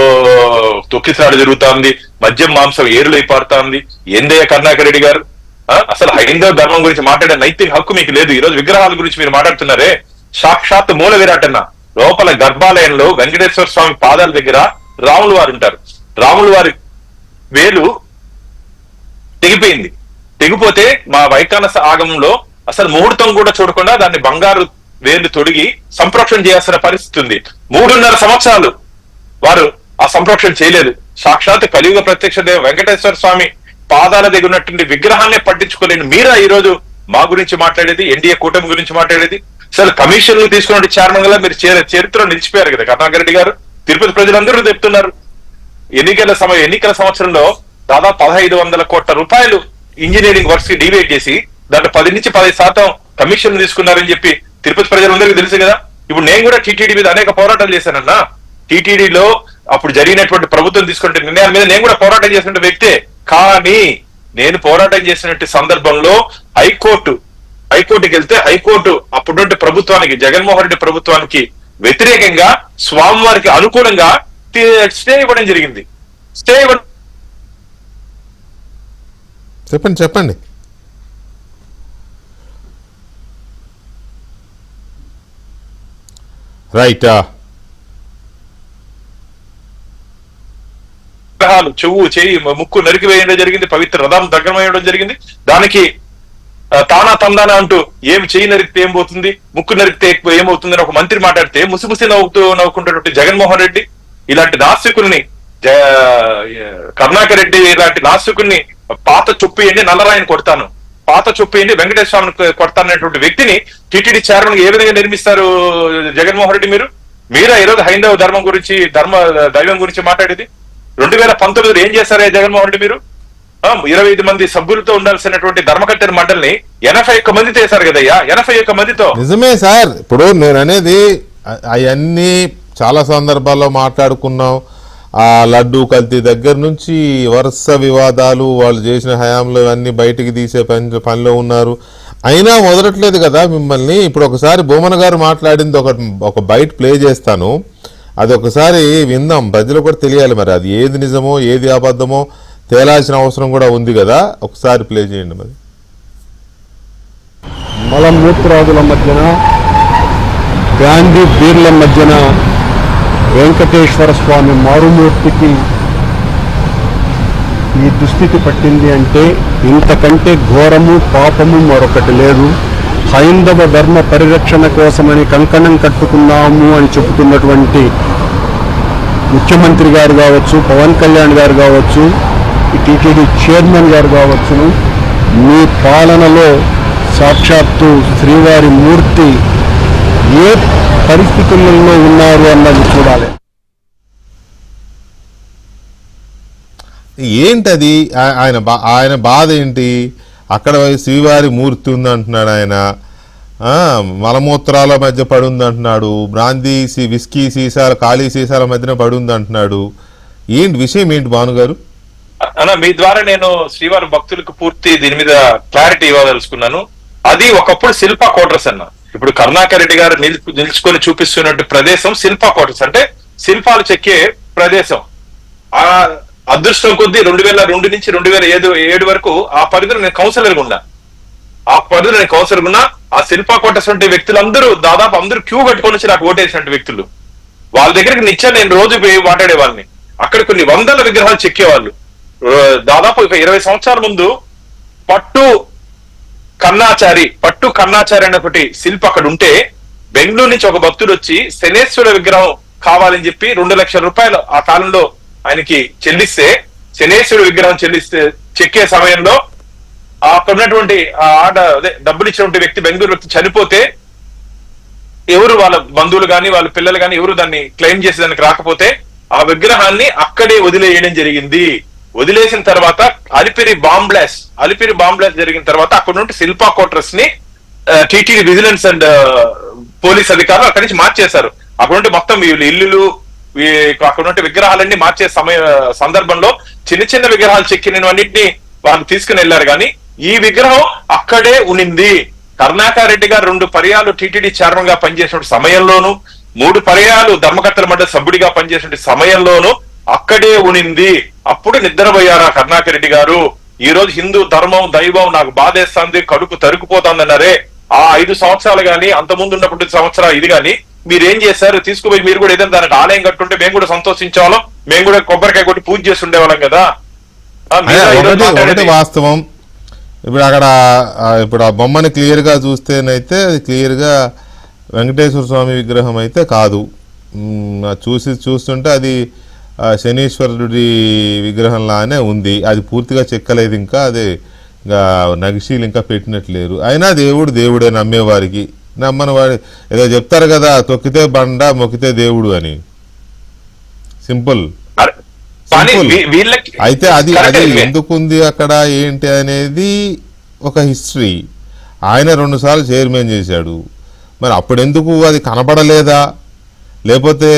తొక్కిసలాడు జరుగుతుంది, మద్యం మాంసం ఏరులై పారుతుంది. ఏందయ్య కరుణాకర్ రెడ్డి గారు, అసలు హైందవ ధర్మం గురించి మాట్లాడే నైతిక హక్కు మీకు లేదు. ఈ రోజు విగ్రహాల గురించి మీరు మాట్లాడుతున్నారే, సాక్షాత్ మూల విరాటన్న లోపల గర్భాలయంలో వెంకటేశ్వర స్వామి పాదాల దగ్గర రాములు వారు ఉంటారు. రాములు వారి వేలు తెగిపోయింది. తెగిపోతే మా వైకానస ఆగమంలో అసలు ముహూర్తం కూడా చూడకుండా దాన్ని బంగారు వేలు తొడిగి సంప్రోక్షణ చేయాల్సిన పరిస్థితి ఉంది. 3.5 సంవత్సరాలు వారు ఆ సంప్రోక్షణ చేయలేదు. సాక్షాత్ కలియుగ ప్రత్యక్ష దేవ వెంకటేశ్వర స్వామి పాదాల దగ్గర ఉన్నటువంటి విగ్రహాన్ని పట్టించుకోలేని మీరా ఈ రోజు మా గురించి మాట్లాడేది, ఎన్డీఏ కూటమి గురించి మాట్లాడేది. అసలు కమిషన్లు తీసుకున్న చైర్మన్ గా మీరు చరిత్రలో నిలిచిపోయారు కదా కరుణాకర్ రెడ్డి గారు. తిరుపతి ప్రజలందరూ చెప్తున్నారు ఎన్నికల సంవత్సరంలో దాదాపు 1500 కోట్ల రూపాయలు ఇంజనీరింగ్ వర్క్స్ కి డివైడ్ చేసి దాంట్లో 10 నుంచి 10% కమిషన్ తీసుకున్నారని చెప్పి తిరుపతి ప్రజలందరికీ తెలుసు కదా. ఇప్పుడు నేను కూడా టీటీడీ మీద అనేక పోరాటాలు చేశానన్నా. టీటీడీలో అప్పుడు జరిగినటువంటి ప్రభుత్వం తీసుకునే నిర్ణయాల మీద నేను కూడా పోరాటం చేసిన వ్యక్తే. కానీ నేను పోరాటం చేసినటువంటి సందర్భంలో హైకోర్టుకి వెళ్తే హైకోర్టు అప్పుడుంటే ప్రభుత్వానికి, జగన్మోహన్ రెడ్డి ప్రభుత్వానికి వ్యతిరేకంగా స్వామివారికి అనుకూలంగా స్టే ఇవ్వడం జరిగింది. స్టే ఇవ్వడం చెప్పండి. రైట్. చెవు చేయి ముక్కు నరికివేయడం జరిగింది. పవిత్ర రథం దగ్గరమయ్యడం జరిగింది. దానికి తానా తందానా అంటూ ఏమి చేయి నరికితే ఏం పోతుంది, ముక్కు నరికితే ఏమవుతుంది అని ఒక మంత్రి మాట్లాడితే ముసిముసి నవ్వుకుంటున్నటువంటి జగన్మోహన్ రెడ్డి ఇలాంటి నాస్తికుల్ని, కరుణాకర్ రెడ్డి ఇలాంటి నాస్తికుల్ని పాత చొప్పియండి నల్లరాయిని కొడతాను, పాత చొప్పియండి వెంకటేశ్వర స్వామిని కొడతాననేటువంటి వ్యక్తిని టీటీడీ చైర్మన్ ఏ విధంగా నిర్మిస్తారు జగన్మోహన్ రెడ్డి? మీరా ఈరోజు హైందవ ధర్మం గురించి దైవం గురించి మాట్లాడేది? 2019 ఏం చేశారే జగన్మోహన్ రెడ్డి మీరు? 25 మంది సభ్యులతో ఉండాల్సినటువంటి ధర్మకర్తల మండలిని 81 మందితో వేశారు కదయ్యా. 81 మందితో. నిజమే సార్. ఇప్పుడు నేను అనేది అవన్నీ చాలా సందర్భాల్లో మాట్లాడుకున్నాం. ఆ లడ్డూ కల్తీ దగ్గర నుంచి వరుస వివాదాలు, వాళ్ళు చేసిన హయాంలో ఇవన్నీ బయటికి తీసే పనిలో ఉన్నారు. అయినా వదలట్లేదు కదా మిమ్మల్ని. ఇప్పుడు ఒకసారి బొమ్మన గారు మాట్లాడింది ఒక బైట్ ప్లే చేస్తాను, అది ఒకసారి విందాం, ప్రజలకు కూడా తెలియాలి. మరి అది ఏది నిజమో ఏది అబద్ధమో తేలాల్సిన అవసరం కూడా ఉంది కదా, ఒకసారి ప్లే చేయండి. మరి మలమూత్రాదుల మధ్యన, బ్రాందీ బీర్ల మధ్యన వెంకటేశ్వర స్వామి మారుమూర్తికి ఈ దుస్థితి పట్టింది అంటే ఇంతకంటే ఘోరము పాపము మరొకటి లేదు. హైందవ ధర్మ పరిరక్షణ కోసమని కంకణం కట్టుకున్నాము అని చెబుతున్నటువంటి ముఖ్యమంత్రి గారు కావచ్చు, పవన్ కళ్యాణ్ గారు కావచ్చు, టీటీడీ చైర్మన్ గారు కావచ్చును, మీ పాలనలో సాక్షాత్తు శ్రీవారి మూర్తి ఏ పరిస్థితులలో ఉన్నారు అన్నది చూడాలి. ఏంటది ఆయన బాధ ఏంటి? అక్కడ శ్రీవారి మూర్తి ఉంది అంటున్నాడు ఆయన, మలమూత్రాల మధ్య పడుంది అంటున్నాడు, బ్రాందీ విస్కీ సీసాల ఖాళీ సీసాల మధ్యన పడుంది అంటున్నాడు. ఏంటి విషయం ఏంటి భానుగారు? అన్న, మీ ద్వారా నేను శ్రీవారి భక్తులకు పూర్తి దీని మీద క్లారిటీ ఇవ్వదలుచుకున్నాను. అది ఒకప్పుడు శిల్పా క్వార్టర్స్ అన్న. ఇప్పుడు కరుణాకర్ రెడ్డి గారు నిలుచుకొని చూపిస్తున్నట్టు ప్రదేశం శిల్పా క్వార్టర్స్, అంటే శిల్పాలు చెక్కే ప్రదేశం. ఆ అదృష్టం కొద్దీ 2002 నుంచి 2007 వరకు ఆ పరిధిలో నేను కౌన్సిలర్గా ఉన్నా. ఆ శిల్పా క్వార్టర్స్ వంటి వ్యక్తులందరూ దాదాపు అందరూ క్యూ కట్టుకొని వచ్చి నాకు ఓటేసినట్టు వ్యక్తులు. వాళ్ళ దగ్గరికి నిత్యం నేను రోజు పోయి మాట్లాడేవాళ్ళని. అక్కడ కొన్ని వందల విగ్రహాలు చెక్కేవాళ్ళు. దాదాపు 20 సంవత్సరాల ముందు పట్టు కన్నాచారి అనే ఒకటి శిల్పి అక్కడ ఉంటే, బెంగళూరు నుంచి ఒక భక్తుడు వచ్చి శనేశ్వర విగ్రహం కావాలని చెప్పి 2 లక్షల రూపాయలు ఆ కాలంలో ఆయనకి చెల్లిస్తే, శనేశ్వరుడు విగ్రహం చెక్కే సమయంలో అక్కడ ఉన్నటువంటి డబ్బులు ఇచ్చినటువంటి వ్యక్తి, బెంగళూరు వ్యక్తి చనిపోతే ఎవరు వాళ్ళ బంధువులు గాని వాళ్ళ పిల్లలు గాని ఎవరు దాన్ని క్లెయిమ్ చేసేదానికి రాకపోతే ఆ విగ్రహాన్ని అక్కడే వదిలేయడం జరిగింది. వదిలేసిన తర్వాత అలిపిరి బాంబ్ బ్లాస్ట్ జరిగిన తర్వాత అక్కడ నుండి శిల్పా క్వార్టర్స్ ని టీటీడీ విజిలెన్స్ అండ్ పోలీస్ అధికారులు అక్కడి నుంచి మార్చేశారు. అక్కడ నుండి మొత్తం వీళ్ళు ఇల్లులు, అక్కడ నుండి విగ్రహాలన్నీ మార్చే సందర్భంలో చిన్న చిన్న విగ్రహాలు చెక్కినవన్నింటినీ వాళ్ళు తీసుకుని వెళ్లారు. కానీ ఈ విగ్రహం అక్కడే ఉనింది. కరుణాకర్ రెడ్డి గారు 2 పర్యాలు టీటీడీ చైర్మన్ గా పనిచేసిన సమయంలోను, 3 పర్యాలు ధర్మకర్తల మండలి సభ్యుడిగా పనిచేసిన సమయంలోను అక్కడే ఉనింది. అప్పుడు నిద్రపోయారా కరుణాకర్ రెడ్డి గారు? ఈ రోజు హిందూ ధర్మం దైవం నాకు బాధేస్తుంది, కడుపు తరుకుపోతుందన్నారే, ఆ 5 సంవత్సరాలు గాని అంత ముందు ఉన్నప్పుడు సంవత్సరాలు ఇది గాని మీరేం చేశారు? తీసుకుపోయి మీరు కూడా ఏదైనా దానికి ఆలయం కట్టుంటే మేము కూడా సంతోషించేవాళ్ళం, మేము కూడా కొబ్బరికాయ కొట్టి పూజ చేసి ఉండేవాళ్ళం కదా. ఒకటి వాస్తవం. ఇప్పుడు అక్కడ ఇప్పుడు ఆ బొమ్మని క్లియర్ గా చూస్తేనైతే అది క్లియర్ గా వెంకటేశ్వర స్వామి విగ్రహం అయితే కాదు. చూస్తుంటే అది శనీశ్వరుడి విగ్రహంలానే ఉంది. అది పూర్తిగా చెక్కలేదు, ఇంకా అదే నగిషీలు ఇంకా పెట్టినట్లేరు. అయినా దేవుడే నమ్మేవారికి. నమ్మని వాడి ఏదో చెప్తారు కదా, తొక్కితే బండ మొక్కితే దేవుడు అని. సింపుల్. అయితే అది ఎందుకుంది అక్కడ ఏంటి అనేది ఒక హిస్టరీ. ఆయన 2 సార్లు చైర్మన్ చేశాడు. మరి అప్పుడెందుకు అది కనపడలేదా, లేకపోతే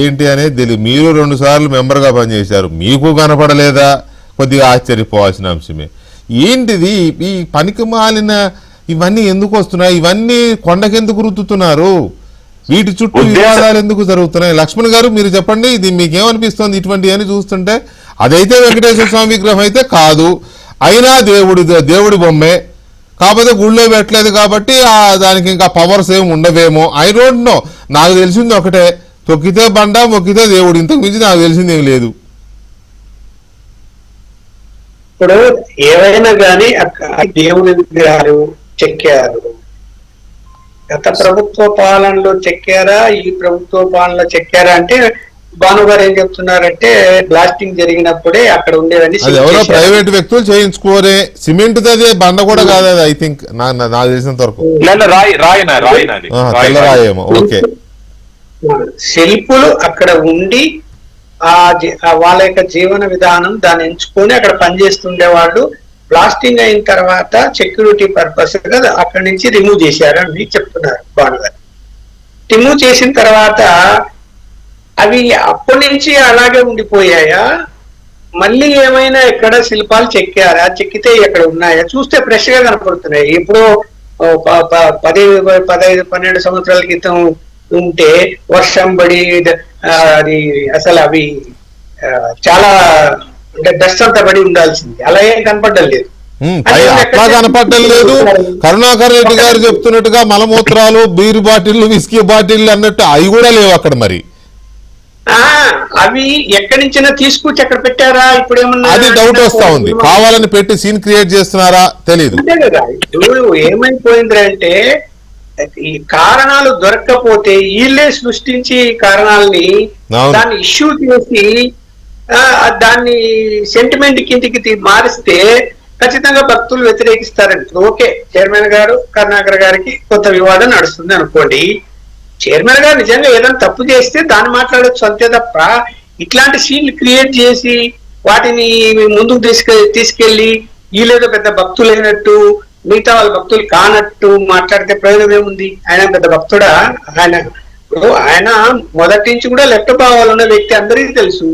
ఏంటి అనేది తెలియదు. మీరు 2 సార్లు మెంబర్గా పనిచేశారు, మీకు కనపడలేదా? కొద్దిగా ఆశ్చర్యపోవాల్సిన అంశమే. ఏంటిది ఈ పనికి మాలిన ఇవన్నీ ఎందుకు వస్తున్నాయి? ఇవన్నీ కొండకెందుకు రుద్దుతున్నారు? వీటి చుట్టూ వివాదాలు ఎందుకు జరుగుతున్నాయి? లక్ష్మణ్ గారు మీరు చెప్పండి, ఇది మీకేమనిపిస్తుంది ఇటువంటి అని చూస్తుంటే? అదైతే వెంకటేశ్వర స్వామి విగ్రహం అయితే కాదు, అయినా దేవుడి బొమ్మే, కాకపోతే గుళ్ళో పెట్టలేదు కాబట్టి దానికి ఇంకా పవర్స్ ఏమి ఉండవేమో. I don't know. నాకు తెలిసింది ఒకటే, తొక్కితే బండ మొక్కితే దేవుడు, ఇంతకు మించి నాకు తెలిసింది ఏం లేదు. ఇప్పుడు ఏవైనా కానీ దేవుడి విగ్రహాలు చెక్కారు. గత ప్రభుత్వ పాలనలో చెక్కారా, ఈ ప్రభుత్వ పాలనలో చెక్కారా అంటే భానుగారు ఏం చెప్తున్నారంటే బ్లాస్టింగ్ జరిగినప్పుడే అక్కడ ఉండేవన్నీ ఎవరో ప్రైవేట్ వ్యక్తులు చేయించుకోరే, సిమెంట్ అదే బండ కూడా కాదు అది. ఐ థింక్ నాకు తెలిసినంత వరకు తెల్లరాయేమో. ఓకే, శిల్పులు అక్కడ ఉండి వాళ్ళ యొక్క జీవన విధానం దాన్ని ఎంచుకొని అక్కడ పనిచేస్తుండే వాళ్ళు. బ్లాస్టింగ్ అయిన తర్వాత సెక్యూరిటీ పర్పస్ గా అక్కడి నుంచి రిమూవ్ చేశారు అని చెప్తున్నారు భానుగారు. రిమూవ్ చేసిన తర్వాత అవి అప్పటి నుంచి అలాగే ఉండిపోయాయా, మళ్ళీ ఏమైనా ఎక్కడ శిల్పాలు చెక్కారా, చెక్కితే ఎక్కడ ఉన్నాయా? చూస్తే ఫ్రెష్ గా కనపడుతున్నాయి. ఎప్పుడో 15 సంవత్సరాల క్రితం ఉంటే వర్షం పడి అది అసలు అవి చాలా అంటే డస్ట్ అంతా పడి ఉండాల్సింది, అలా ఏం కనపడడం లేదు. అట్లా కనపడటం లేదు. కరుణాకర్ రెడ్డి గారు చెప్తున్నట్టుగా మలమూత్రాలు, బీరు బాటిళ్లు, విస్కీ బాటిళ్లు అన్నట్టు అవి కూడా లేవు అక్కడ. మరి అవి ఎక్కడి నుంచైనా తీసుకొచ్చి అక్కడ పెట్టారా? ఇప్పుడు ఏమన్నా అది డౌట్ వస్తా ఉంది. కావాలని పెట్టి సీన్ క్రియేట్ చేస్తున్నారా తెలియదు. అంతే కదా. ఇప్పుడు ఏమైపోయిందంటే ఈ కారణాలు దొరక్కపోతే వీళ్ళే సృష్టించి కారణాలని దాన్ని ఇష్యూ చేసి దాన్ని సెంటిమెంట్ కిందికి మారిస్తే ఖచ్చితంగా భక్తులు వ్యతిరేకిస్తారండి. ఓకే, చైర్మన్ గారు కరుణాకర్ గారికి కొంత వివాదం నడుస్తుంది అనుకోండి. చైర్మన్ గారు నిజంగా ఏదైనా తప్పు చేస్తే దాన్ని మాట్లాడచ్చు అంతే తప్ప ఇట్లాంటి సీన్లు క్రియేట్ చేసి వాటిని ముందుకు తీసుకెళ్లి వీళ్ళేదో పెద్ద భక్తులైనట్టు మిగతా వాళ్ళ భక్తులు కానట్టు మాట్లాడితే ప్రయోజనం ఏముంది? ఆయన పెద్ద భక్తుడా? ఆయన మొదటి నుంచి కూడా లెఫ్ట్ భావాలు ఉన్న వ్యక్తి అందరికీ తెలుసు.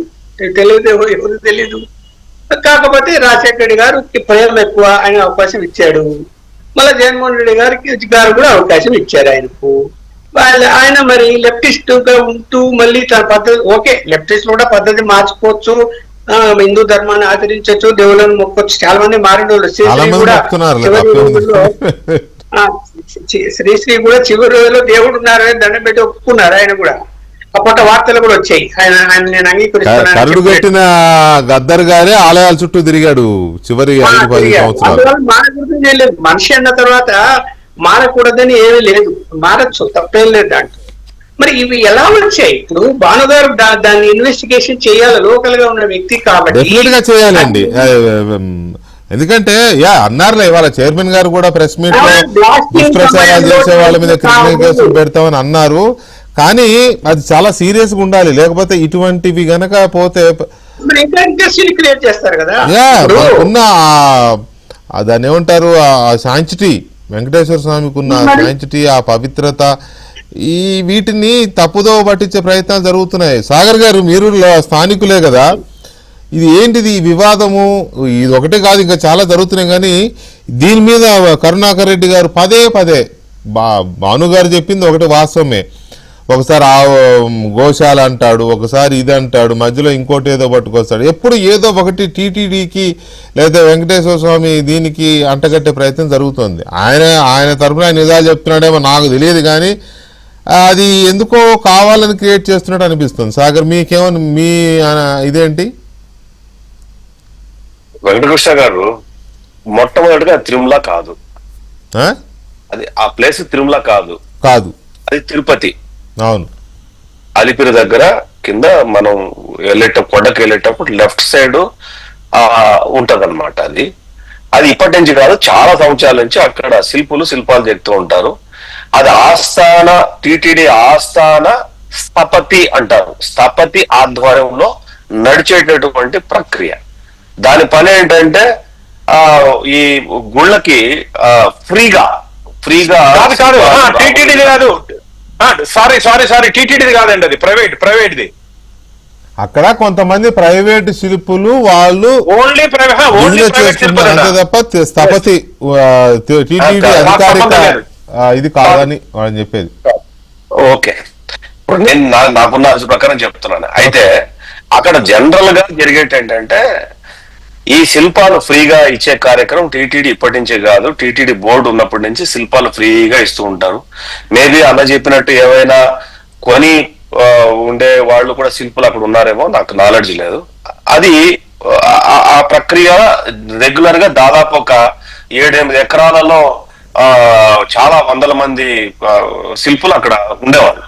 తెలియదు ఎవరు తెలీదు. కాకపోతే రాజశేఖర రెడ్డి గారు ప్రేమ ఎక్కువ, ఆయన అవకాశం ఇచ్చాడు. మళ్ళీ జగన్మోహన్ రెడ్డి గారు కూడా అవకాశం ఇచ్చారు ఆయనకు. ఆయన మరి లెఫ్టిస్ట్ గా ఉంటూ మళ్ళీ తన పద్ధతి, ఓకే లెఫ్టిస్ట్ కూడా పద్ధతి మార్చుకోవచ్చు, హిందూ ధర్మాన్ని ఆచరించవచ్చు, దేవుళ్ళని మొక్కొచ్చు. చాలా మంది మారిన వాళ్ళు శ్రీశ్రీ కూడా చివరి రోజుల్లో దేవుడు ఉన్నారని దండం పెట్టి ఒప్పుకున్నారు. ఆయన కూడా అప్పటి వార్తలు కూడా వచ్చాయి. ఆయన నేను అంగీకరిస్తున్నాను. కరుడు కట్టిన గద్దర్ గారే ఆలయాల చుట్టూ తిరిగాడు చివరి 5-10 సంవత్సరాలు. మారకూడదు. మనిషి అన్న తర్వాత మారకూడదని ఏమీ లేదు, మారచ్చు, తప్పేం లేదు దాంట్లో. మరి ఇవి ఎలా వచ్చాయి? ఇప్పుడు భానుగారు దాన్ని ఇన్వెస్టిగేషన్ చేయాలి, లోకల్ గా ఉన్న వ్యక్తి కాబట్టి డెఫినెట్ గా చేయాలండి. ఎందుకంటే అన్నారులే ఇవాళ చైర్మన్ గారు కూడా ప్రెస్ మీట్ లో దుష్ప్రచారాలు చేసే వాళ్ళ మీద క్రిమినల్ కేసులు పెడతామని అన్నారు. కానీ అది చాలా సీరియస్ గా ఉండాలి, లేకపోతే ఇటువంటివి గనక పోతే చేస్తారు కదా. ఉన్న దాన్ని ఏమంటారు, ఆ శాంచిటీ, వెంకటేశ్వర స్వామికి ఉన్న శాంచిటీ, ఆ పవిత్రత, ఈ వీటిని తప్పుదో పట్టించే ప్రయత్నాలు జరుగుతున్నాయి. సాగర్ గారు మీరు స్థానికులే కదా, ఇది ఏంటిది ఈ వివాదము? ఇది ఒకటే కాదు, ఇంకా చాలా జరుగుతున్నాయి. కానీ దీని మీద కరుణాకర్ రెడ్డి గారు పదే భానుగారు చెప్పింది ఒకటి వాస్తవమే. ఒకసారి ఆ గోశాల అంటాడు, ఒకసారి ఇది అంటాడు, మధ్యలో ఇంకోటి ఏదో పట్టుకొస్తాడు. ఎప్పుడు ఏదో ఒకటి టీటీడీకి లేదా వెంకటేశ్వర స్వామి దీనికి అంటగట్టే ప్రయత్నం జరుగుతుంది. ఆయన తరఫున నిజాలు చెప్తున్నాడేమో నాకు తెలియదు, కానీ అది ఎందుకో కావాలని క్రియేట్ చేస్తున్నట్టు అనిపిస్తుంది. సాగర్ మీకేమో మీ ఇదేంటి? వెంకటకృష్ణ గారు మొట్టమొదటిగా తిరుమల కాదు, అది ఆ ప్లేస్ తిరుమల కాదు, అది తిరుపతి. అవును, అలిపిరి దగ్గర కింద మనం కొండకి వెళ్ళేటప్పుడు లెఫ్ట్ సైడ్ ఉంటదన్నమాట. అది ఇప్పటి నుంచి కాదు, చాలా సంవత్సరాల నుంచి అక్కడ శిల్పాలు చెప్తూ ఉంటారు. అది ఆస్థాన, టిటిడి ఆస్థాన స్థపతి అంటారు. స్థపతి ఆధ్వర్యంలో నడిచేటటువంటి ప్రక్రియ. దాని పని ఏంటంటే ఈ గుళ్ళకి ఫ్రీగా కాదు టీటీడీ కాదు, సారీ టీటీడీ కాదండి, అది ప్రైవేట్ది. అక్కడ కొంతమంది ప్రైవేట్ శిల్పులు వాళ్ళు ఓన్లీ అంతే తప్ప స్థపతి టీటీడీ అధికారిక ఇది కాదని వాళ్ళని చెప్పేది. ఓకే, ఇప్పుడు నేను నాకున్న ప్రకారం చెప్తున్నాను. అయితే అక్కడ జనరల్ గా జరిగేటి ఏంటంటే ఈ శిల్పాలు ఫ్రీగా ఇచ్చే కార్యక్రమం టీటీడీ ఇప్పటి నుంచే కాదు, టీటీడీ బోర్డు ఉన్నప్పటి నుంచి శిల్పాలు ఫ్రీగా ఇస్తూ ఉంటారు. మేబీ అన్న చెప్పినట్టు ఏవైనా కొని ఉండే వాళ్ళు కూడా శిల్పులు అక్కడ ఉన్నారేమో, నాకు నాలెడ్జ్ లేదు. అది ఆ ప్రక్రియ రెగ్యులర్ గా దాదాపు ఒక 7-8 ఎకరాలలో చాలా వందల మంది శిల్పులు అక్కడ ఉండేవాళ్ళు.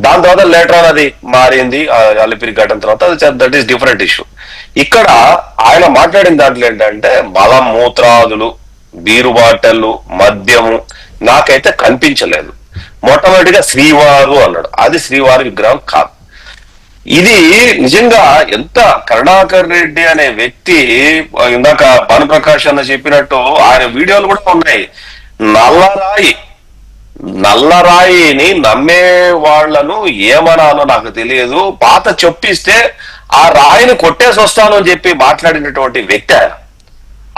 దాని తర్వాత లేటర్ అది మారింది అలిపిరి ఘటన తర్వాత, దట్ ఈస్ డిఫరెంట్ ఇష్యూ. ఇక్కడ ఆయన మాట్లాడిన దాంట్లో ఏంటంటే మలమూత్రాదులు, బీరు బాటళ్ళు, మద్యము నాకైతే కనిపించలేదు. మొట్టమొదటిగా శ్రీవారు అన్నాడు, అది శ్రీవారి విగ్రహం కాదు. ఇది నిజంగా ఎంత కరుణాకర్ రెడ్డి అనే వ్యక్తి, ఇందాక భానుప్రకాష్ అన్న చెప్పినట్టు ఆయన వీడియోలు కూడా ఉన్నాయి. నల్లరాయిని నమ్మే వాళ్లను ఏమనాలో నాకు తెలియదు. పాత చెప్పిస్తే ఆ రాయిని కొట్టేసి వస్తాను అని చెప్పి మాట్లాడినటువంటి వ్యక్తి ఆయన.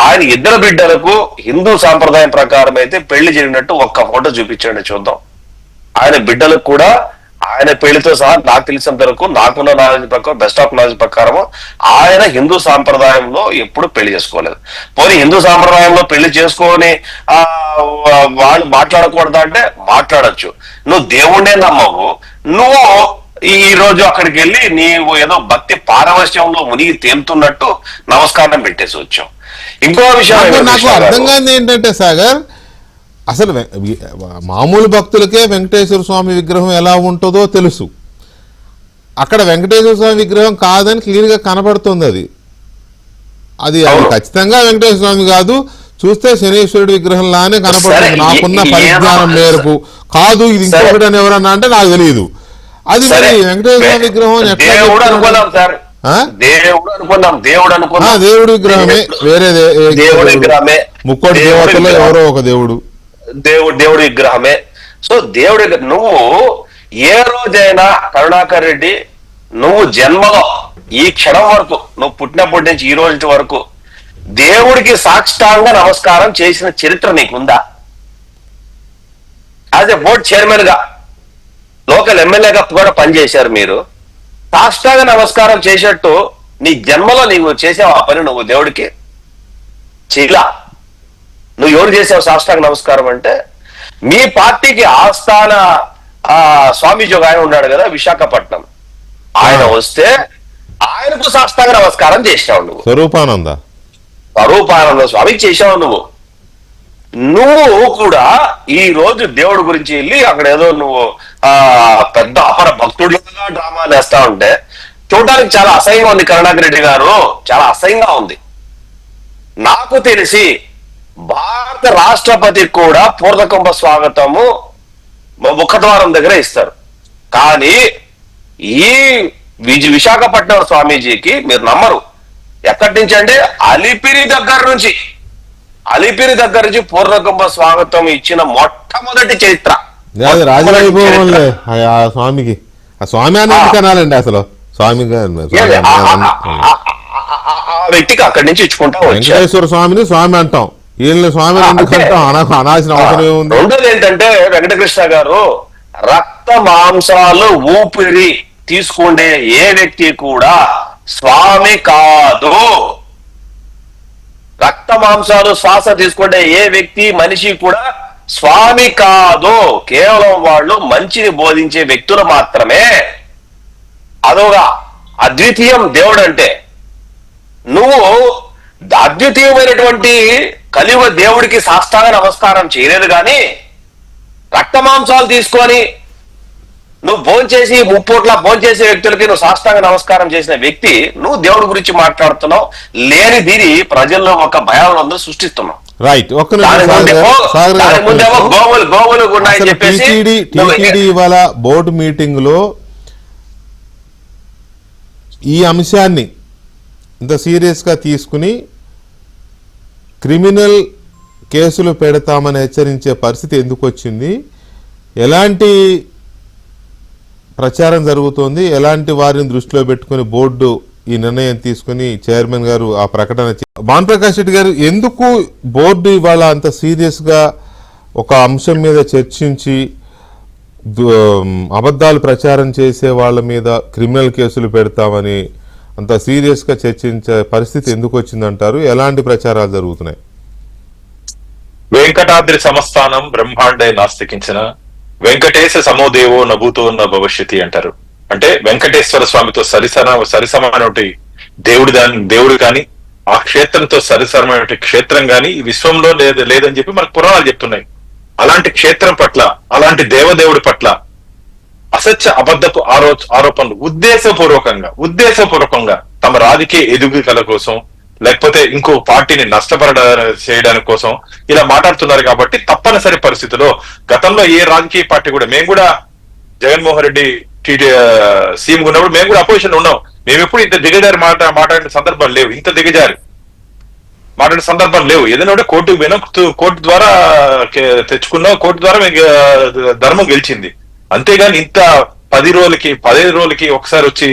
ఆయన ఇద్దరు బిడ్డలకు హిందూ సాంప్రదాయం ప్రకారం అయితే పెళ్లి జరిగినట్టు ఒక్క ఫోటో చూపించండి చూద్దాం. ఆయన బిడ్డలకు కూడా ఆయన పెళ్లితో సహా నాకు తెలిసినంత వరకు, నాకున్న నాలెడ్జ్ ప్రకారం, బెస్ట్ ఆఫ్ నాలెడ్జ్ ప్రకారం ఆయన హిందూ సాంప్రదాయంలో ఎప్పుడు పెళ్లి చేసుకోలేదు. పోనీ హిందూ సాంప్రదాయంలో పెళ్లి చేసుకొని వాళ్ళు మాట్లాడకూడదా అంటే మాట్లాడచ్చు. నువ్వు దేవుణ్ణే నమ్మవు, నువ్వు ఈ రోజు అక్కడికి వెళ్ళి నీవు ఏదో భక్తి పారవశ్యంలో మునిగి తేలుతున్నట్టు నమస్కారం పెట్టేసి వచ్చావు. ఇంకో విషయం నాకు అర్థం కాదు ఏంటంటే సాగర్, అసలు మామూలు భక్తులకే వెంకటేశ్వర స్వామి విగ్రహం ఎలా ఉంటుందో తెలుసు. అక్కడ వెంకటేశ్వర స్వామి విగ్రహం కాదని క్లియర్గా కనబడుతుంది. అది ఖచ్చితంగా వెంకటేశ్వర స్వామి కాదు, చూస్తే శనీశ్వరుడి విగ్రహం లానే కనపడుతుంది నాకున్న పరిజ్ఞానం మేరకు. కాదు ఇది ఇంకొకటి అని ఎవరన్నా అంటే నాకు తెలియదు. అది వెంకటేశ్వర స్వామి విగ్రహం దేవుడు అనుకున్నాం సార్, దేవుడి విగ్రహమే, వేరే దేవుడి విగ్రహమే, ముక్కోటి దేవతలో ఎవరో ఒక దేవుడు, దేవుడి విగ్రహమే. సో దేవుడి నువ్వు ఏ రోజైనా కరుణాకర్ రెడ్డి నువ్వు జన్మలో ఈ క్షణం వరకు నువ్వు పుట్టినప్పటి నుంచి ఈ రోజు వరకు దేవుడికి సాష్టాంగ నమస్కారం చేసిన చరిత్ర నీకుందా? యాజ్ ఎ బోర్డ్ చైర్మన్ గా, లోకల్ ఎమ్మెల్యేగా కూడా పనిచేశారు మీరు. సాష్టాంగ నమస్కారం చేసేట్టు నీ జన్మలో నీవు చేసావు ఆ పని? నువ్వు దేవుడికి చేయలా. నువ్వు ఎవరు చేసావు సాష్టాంగ నమస్కారం అంటే? మీ పార్టీకి ఆస్థాన స్వామీజీ ఆయన ఉన్నాడు కదా విశాఖపట్నం, ఆయన వస్తే ఆయనకు సాష్టాంగ నమస్కారం చేసావు నువ్వు. స్వరూపానంద స్వామికి చేసావు నువ్వు. నువ్వు కూడా ఈ రోజు దేవుడి గురించి వెళ్ళి అక్కడ ఏదో నువ్వు పెద్ద అపర భక్తుడిగా డ్రామాలు వేస్తా ఉంటే చూడడానికి చాలా అసహ్యంగా ఉంది. కరుణాకర్ రెడ్డి గారు, చాలా అసహ్యంగా ఉంది. నాకు తెలిసి భారత రాష్ట్రపతి కూడా పూర్ణకుంభ స్వాగతము ముఖద్వారం దగ్గర ఇస్తారు. కానీ ఈ విశాఖపట్నం స్వామీజీకి మీరు నమ్మరు, ఎక్కడి నుంచి అంటే అలిపిరి దగ్గర నుంచి పూర్ణకుంభ స్వాగతం ఇచ్చిన మొట్టమొదటి చరిత్ర రాజవైభవంలే ఆ స్వామికి. ఆ స్వామి అని కనాలండి అసలు స్వామి ఆ వ్యక్తికి అక్కడి నుంచి ఇచ్చుకుంటాం. వెంకటేశ్వర స్వామిని స్వామి అంటాం, వీళ్ళని స్వామి అనాల్సిన అవసరం ఏముంది? రెండోది ఏంటంటే వెంకటకృష్ణ గారు, రక్త మాంసాలు ఊపిరి తీసుకుండే ఏ వ్యక్తి కూడా స్వామి కాదు. రక్త మాంసాలు శ్వాస తీసుకుంటే ఏ వ్యక్తి మనిషి కూడా స్వామి కాదు. కేవలం వాళ్ళు మంచిని బోధించే వ్యక్తులు మాత్రమే. అదోగా అద్వితీయం దేవుడు అంటే. నువ్వు అద్వితీయమైనటువంటి కలియుగ దేవుడికి సాష్టాంగ నమస్కారం చేయలేదు, కానీ రక్త మాంసాలు తీసుకొని నువ్వు భోంచేసి ముప్పోట్ల భోంచేసే వ్యక్తులకి నువ్వు సాష్టాంగ నమస్కారం చేసిన వ్యక్తి నువ్వు దేవుడి గురించి మాట్లాడుతున్నావు. లేని దీని ప్రజల్లో ఒక భయాలను సృష్టిస్తున్నావు. రైట్. ఇవాళ బోర్డు మీటింగ్ లో ఈ అంశాన్ని ఇంత సీరియస్ గా తీసుకుని క్రిమినల్ కేసులు పెడతామని హెచ్చరించే పరిస్థితి ఎందుకు వచ్చింది? ఎలాంటి ప్రచారం జరుగుతోంది? ఎలాంటి వారిని దృష్టిలో పెట్టుకుని బోర్డు ఈ నిర్ణయం తీసుకుని చైర్మన్ గారు ఆ ప్రకటన? భానుప్రకాష్ రెడ్డి గారు, ఎందుకు బోర్డు ఇవాళ అంత సీరియస్ గా ఒక అంశం మీద చర్చించి అబద్ధాలు ప్రచారం చేసే వాళ్ళ మీద క్రిమినల్ కేసులు పెడతామని అంత సీరియస్ గా చర్చించే పరిస్థితి ఎందుకు వచ్చిందంటారు? ఎలాంటి ప్రచారాలు జరుగుతున్నాయి? వెంకటాద్రి సంస్థానం బ్రహ్మాండే నాస్తికించిన వెంకటేశ సమోదేవో నభూతో న భవిష్యతి అంటారు. అంటే వెంకటేశ్వర స్వామితో సరిసమానటి దేవుడు కానీ ఆ క్షేత్రంతో సరిసరమైన క్షేత్రం గాని ఈ విశ్వంలో లేదని చెప్పి మనకు పురాణాలు చెప్తున్నాయి. అలాంటి క్షేత్రం పట్ల, అలాంటి దేవదేవుడి పట్ల అసత్య అబద్ధపు ఆరోపణలు ఉద్దేశపూర్వకంగా తమ రాజకీయ ఎదుగుదల కోసం, లేకపోతే ఇంకో పార్టీని చేయడానికి కోసం ఇలా మాట్లాడుతున్నారు. కాబట్టి తప్పనిసరి పరిస్థితిలో గతంలో ఏ రాజకీయ పార్టీ కూడా, మేము కూడా జగన్మోహన్ రెడ్డి సీఎం ఉన్నప్పుడు మేము కూడా అపోజిషన్ ఉన్నాం. మేము ఎప్పుడు ఇంత దిగజారి మాట్లాడిన సందర్భాలు లేవు. ఇంత దిగజారి మాట్లాడే సందర్భాలు లేవు. ఏదైనా ఉంటే కోర్టుకు పోయినా, కోర్టు ద్వారా తెచ్చుకున్నాం, కోర్టు ద్వారా మీకు ధర్మం గెలిచింది. అంతేగాని ఇంత 10 రోజులకి 15 రోజులకి ఒకసారి వచ్చి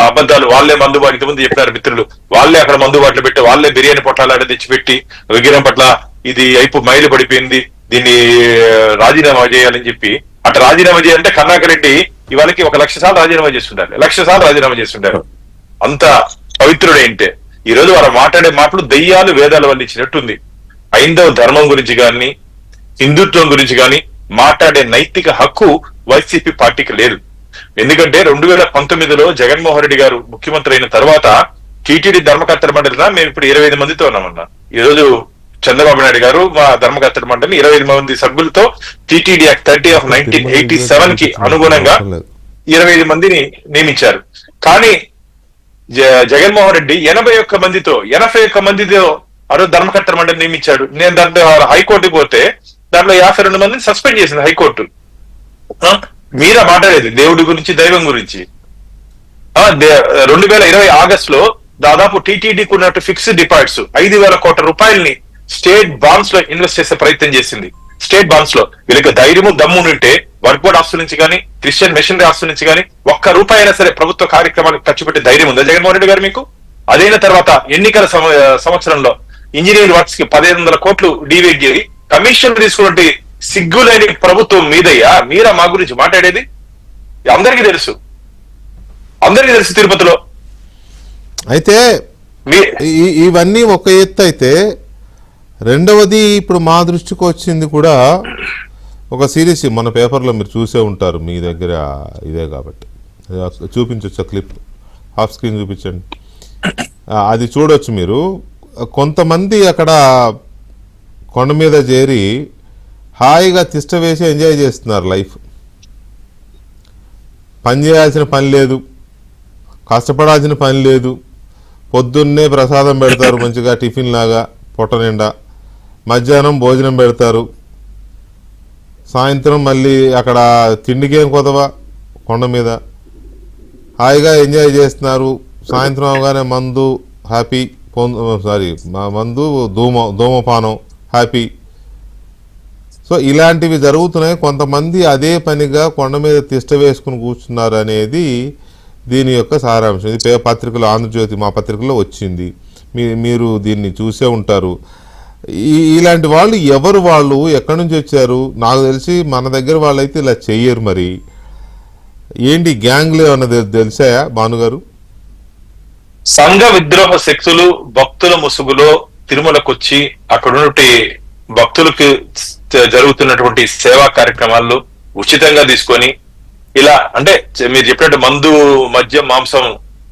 అబద్ధాలు, వాళ్ళే మందుబాటు, ఇంతకుముందు చెప్పినారు మిత్రులు, వాళ్ళే అక్కడ మందుబాట్లు పెట్టి, వాళ్ళే బిర్యానీ పొట్లాలు తెచ్చిపెట్టి విగ్రహం పట్ల ఇది మైలు పడిపోయింది, దీన్ని రాజీనామా చేయాలని చెప్పి, అట్లా రాజీనామా చేయాలంటే కరుణాకర్ రెడ్డి ఇవాళకి 1,00,000 సార్లు రాజీనామా చేస్తుంటారు, 1,00,000 సార్లు రాజీనామా చేస్తుంటారు. అంత పవిత్రుడేంటే ఈ రోజు వారు మాట్లాడే మాటలు దయ్యాలు వేదాలు వల్లించినట్టుంది. హైందవ ధర్మం గురించి కానీ, హిందుత్వం గురించి కానీ మాట్లాడే నైతిక హక్కు వైసీపీ పార్టీకి లేదు. ఎందుకంటే 2019లో జగన్మోహన్ రెడ్డి గారు ముఖ్యమంత్రి అయిన తర్వాత టీటీడీ ధర్మకర్తల మండలిన మేము ఇప్పుడు 25 మందితో ఉన్నామన్నా. ఈ రోజు చంద్రబాబు నాయుడు గారు మా ధర్మకర్తల మండలి 25 మంది సభ్యులతో టీటీడీ యాక్ట్ 30/1987 కి అనుగుణంగా 25 మందిని నియమించారు. కానీ జగన్మోహన్ రెడ్డి 81 మందితో ఆ రోజు ధర్మకర్తల మండలి నియమించాడు. నేను దాంట్లో హైకోర్టుకి పోతే దాంట్లో 52 మందిని సస్పెండ్ చేసింది హైకోర్టు. మీరా మాట్లాడేది దేవుడి గురించి, దైవం గురించి. 2020 ఆగస్టులో దాదాపు టీటీడీకి ఉన్నట్టు ఫిక్స్డ్ డిపాజిట్స్ 5,000 కోట్ల రూపాయలని స్టేట్ బాండ్స్ లో ఇన్వెస్ట్ చేసే ప్రయత్నం చేసింది. స్టేట్ బాండ్స్ లో వీళ్ళకి ధైర్యము దమ్ము ఉంటే వర్క్బోర్డ్ ఆస్తుల నుంచి కానీ, క్రిస్టియన్ మిషనరీ ఆస్తుల నుంచి కానీ ₹1 అయినా సరే ప్రభుత్వ కార్యక్రమానికి ఖర్చు పెట్టే ధైర్యం ఉందా జగన్మోహన్ రెడ్డి గారు మీకు? అదైన తర్వాత ఎన్నికల సంవత్సరంలో ఇంజనీరింగ్ వర్క్స్ కి 1,500 కోట్లు డివైడ్ చేసి కమిషన్ తీసుకున్నట్టు సిగ్గులేని ప్రభుత్వం మీదయ్యా మీరా మా గురించి మాట్లాడేది? అందరికీ తెలుసు తిరుపతిలో. అయితే ఇవన్నీ ఒక ఎత్తు అయితే, రెండవది ఇప్పుడు మా దృష్టికి వచ్చింది కూడా ఒక సిరీస్, మన పేపర్లో మీరు చూసే ఉంటారు, మీ దగ్గర ఇదే కాబట్టి చూపించవచ్చు. క్లిప్ హాఫ్ స్క్రీన్ చూపించండి, అది చూడొచ్చు మీరు. కొంతమంది అక్కడ కొండ మీద చేరి హాయిగా తిష్ట వేసి ఎంజాయ్ చేస్తున్నారు లైఫ్. పని చేయాల్సిన పని లేదు, కష్టపడాల్సిన పని లేదు. పొద్దున్నే ప్రసాదం పెడతారు మంచిగా టిఫిన్ లాగా పొట్ట నిండా, మధ్యాహ్నం భోజనం పెడతారు, సాయంత్రం మళ్ళీ అక్కడ తిండికేం కొదవా కొండ మీద హాయిగా ఎంజాయ్ చేస్తున్నారు. సాయంత్రం అవగానే మందు హ్యాపీ, మందు ధూమపానం హ్యాపీ. సో ఇలాంటివి జరుగుతున్నాయి. కొంతమంది అదే పనిగా కొండ మీద తిష్ట వేసుకుని కూర్చున్నారు అనేది దీని యొక్క సారాంశం. ఇది పత్రికలో, ఆంధ్రజ్యోతి మా పత్రికలో వచ్చింది, మీరు దీన్ని చూసే ఉంటారు. ఇలాంటి వాళ్ళు ఎవరు, వాళ్ళు ఎక్కడి నుంచి వచ్చారు? నాకు తెలిసి మన దగ్గర వాళ్ళైతే ఇలా చెయ్యరు. మరి ఏంటి గ్యాంగ్లే అన్నది తెలిసాయా భానుగారు? సంఘ విద్రోహ శక్తులు భక్తుల ముసుగులో తిరుమలకొచ్చి అక్కడున్నటి భక్తులకు జరుగుతున్నటువంటి సేవా కార్యక్రమాల్లో ఉచితంగా తీసుకొని, ఇలా అంటే మీరు చెప్పినట్టు మందు, మద్యం, మాంసం,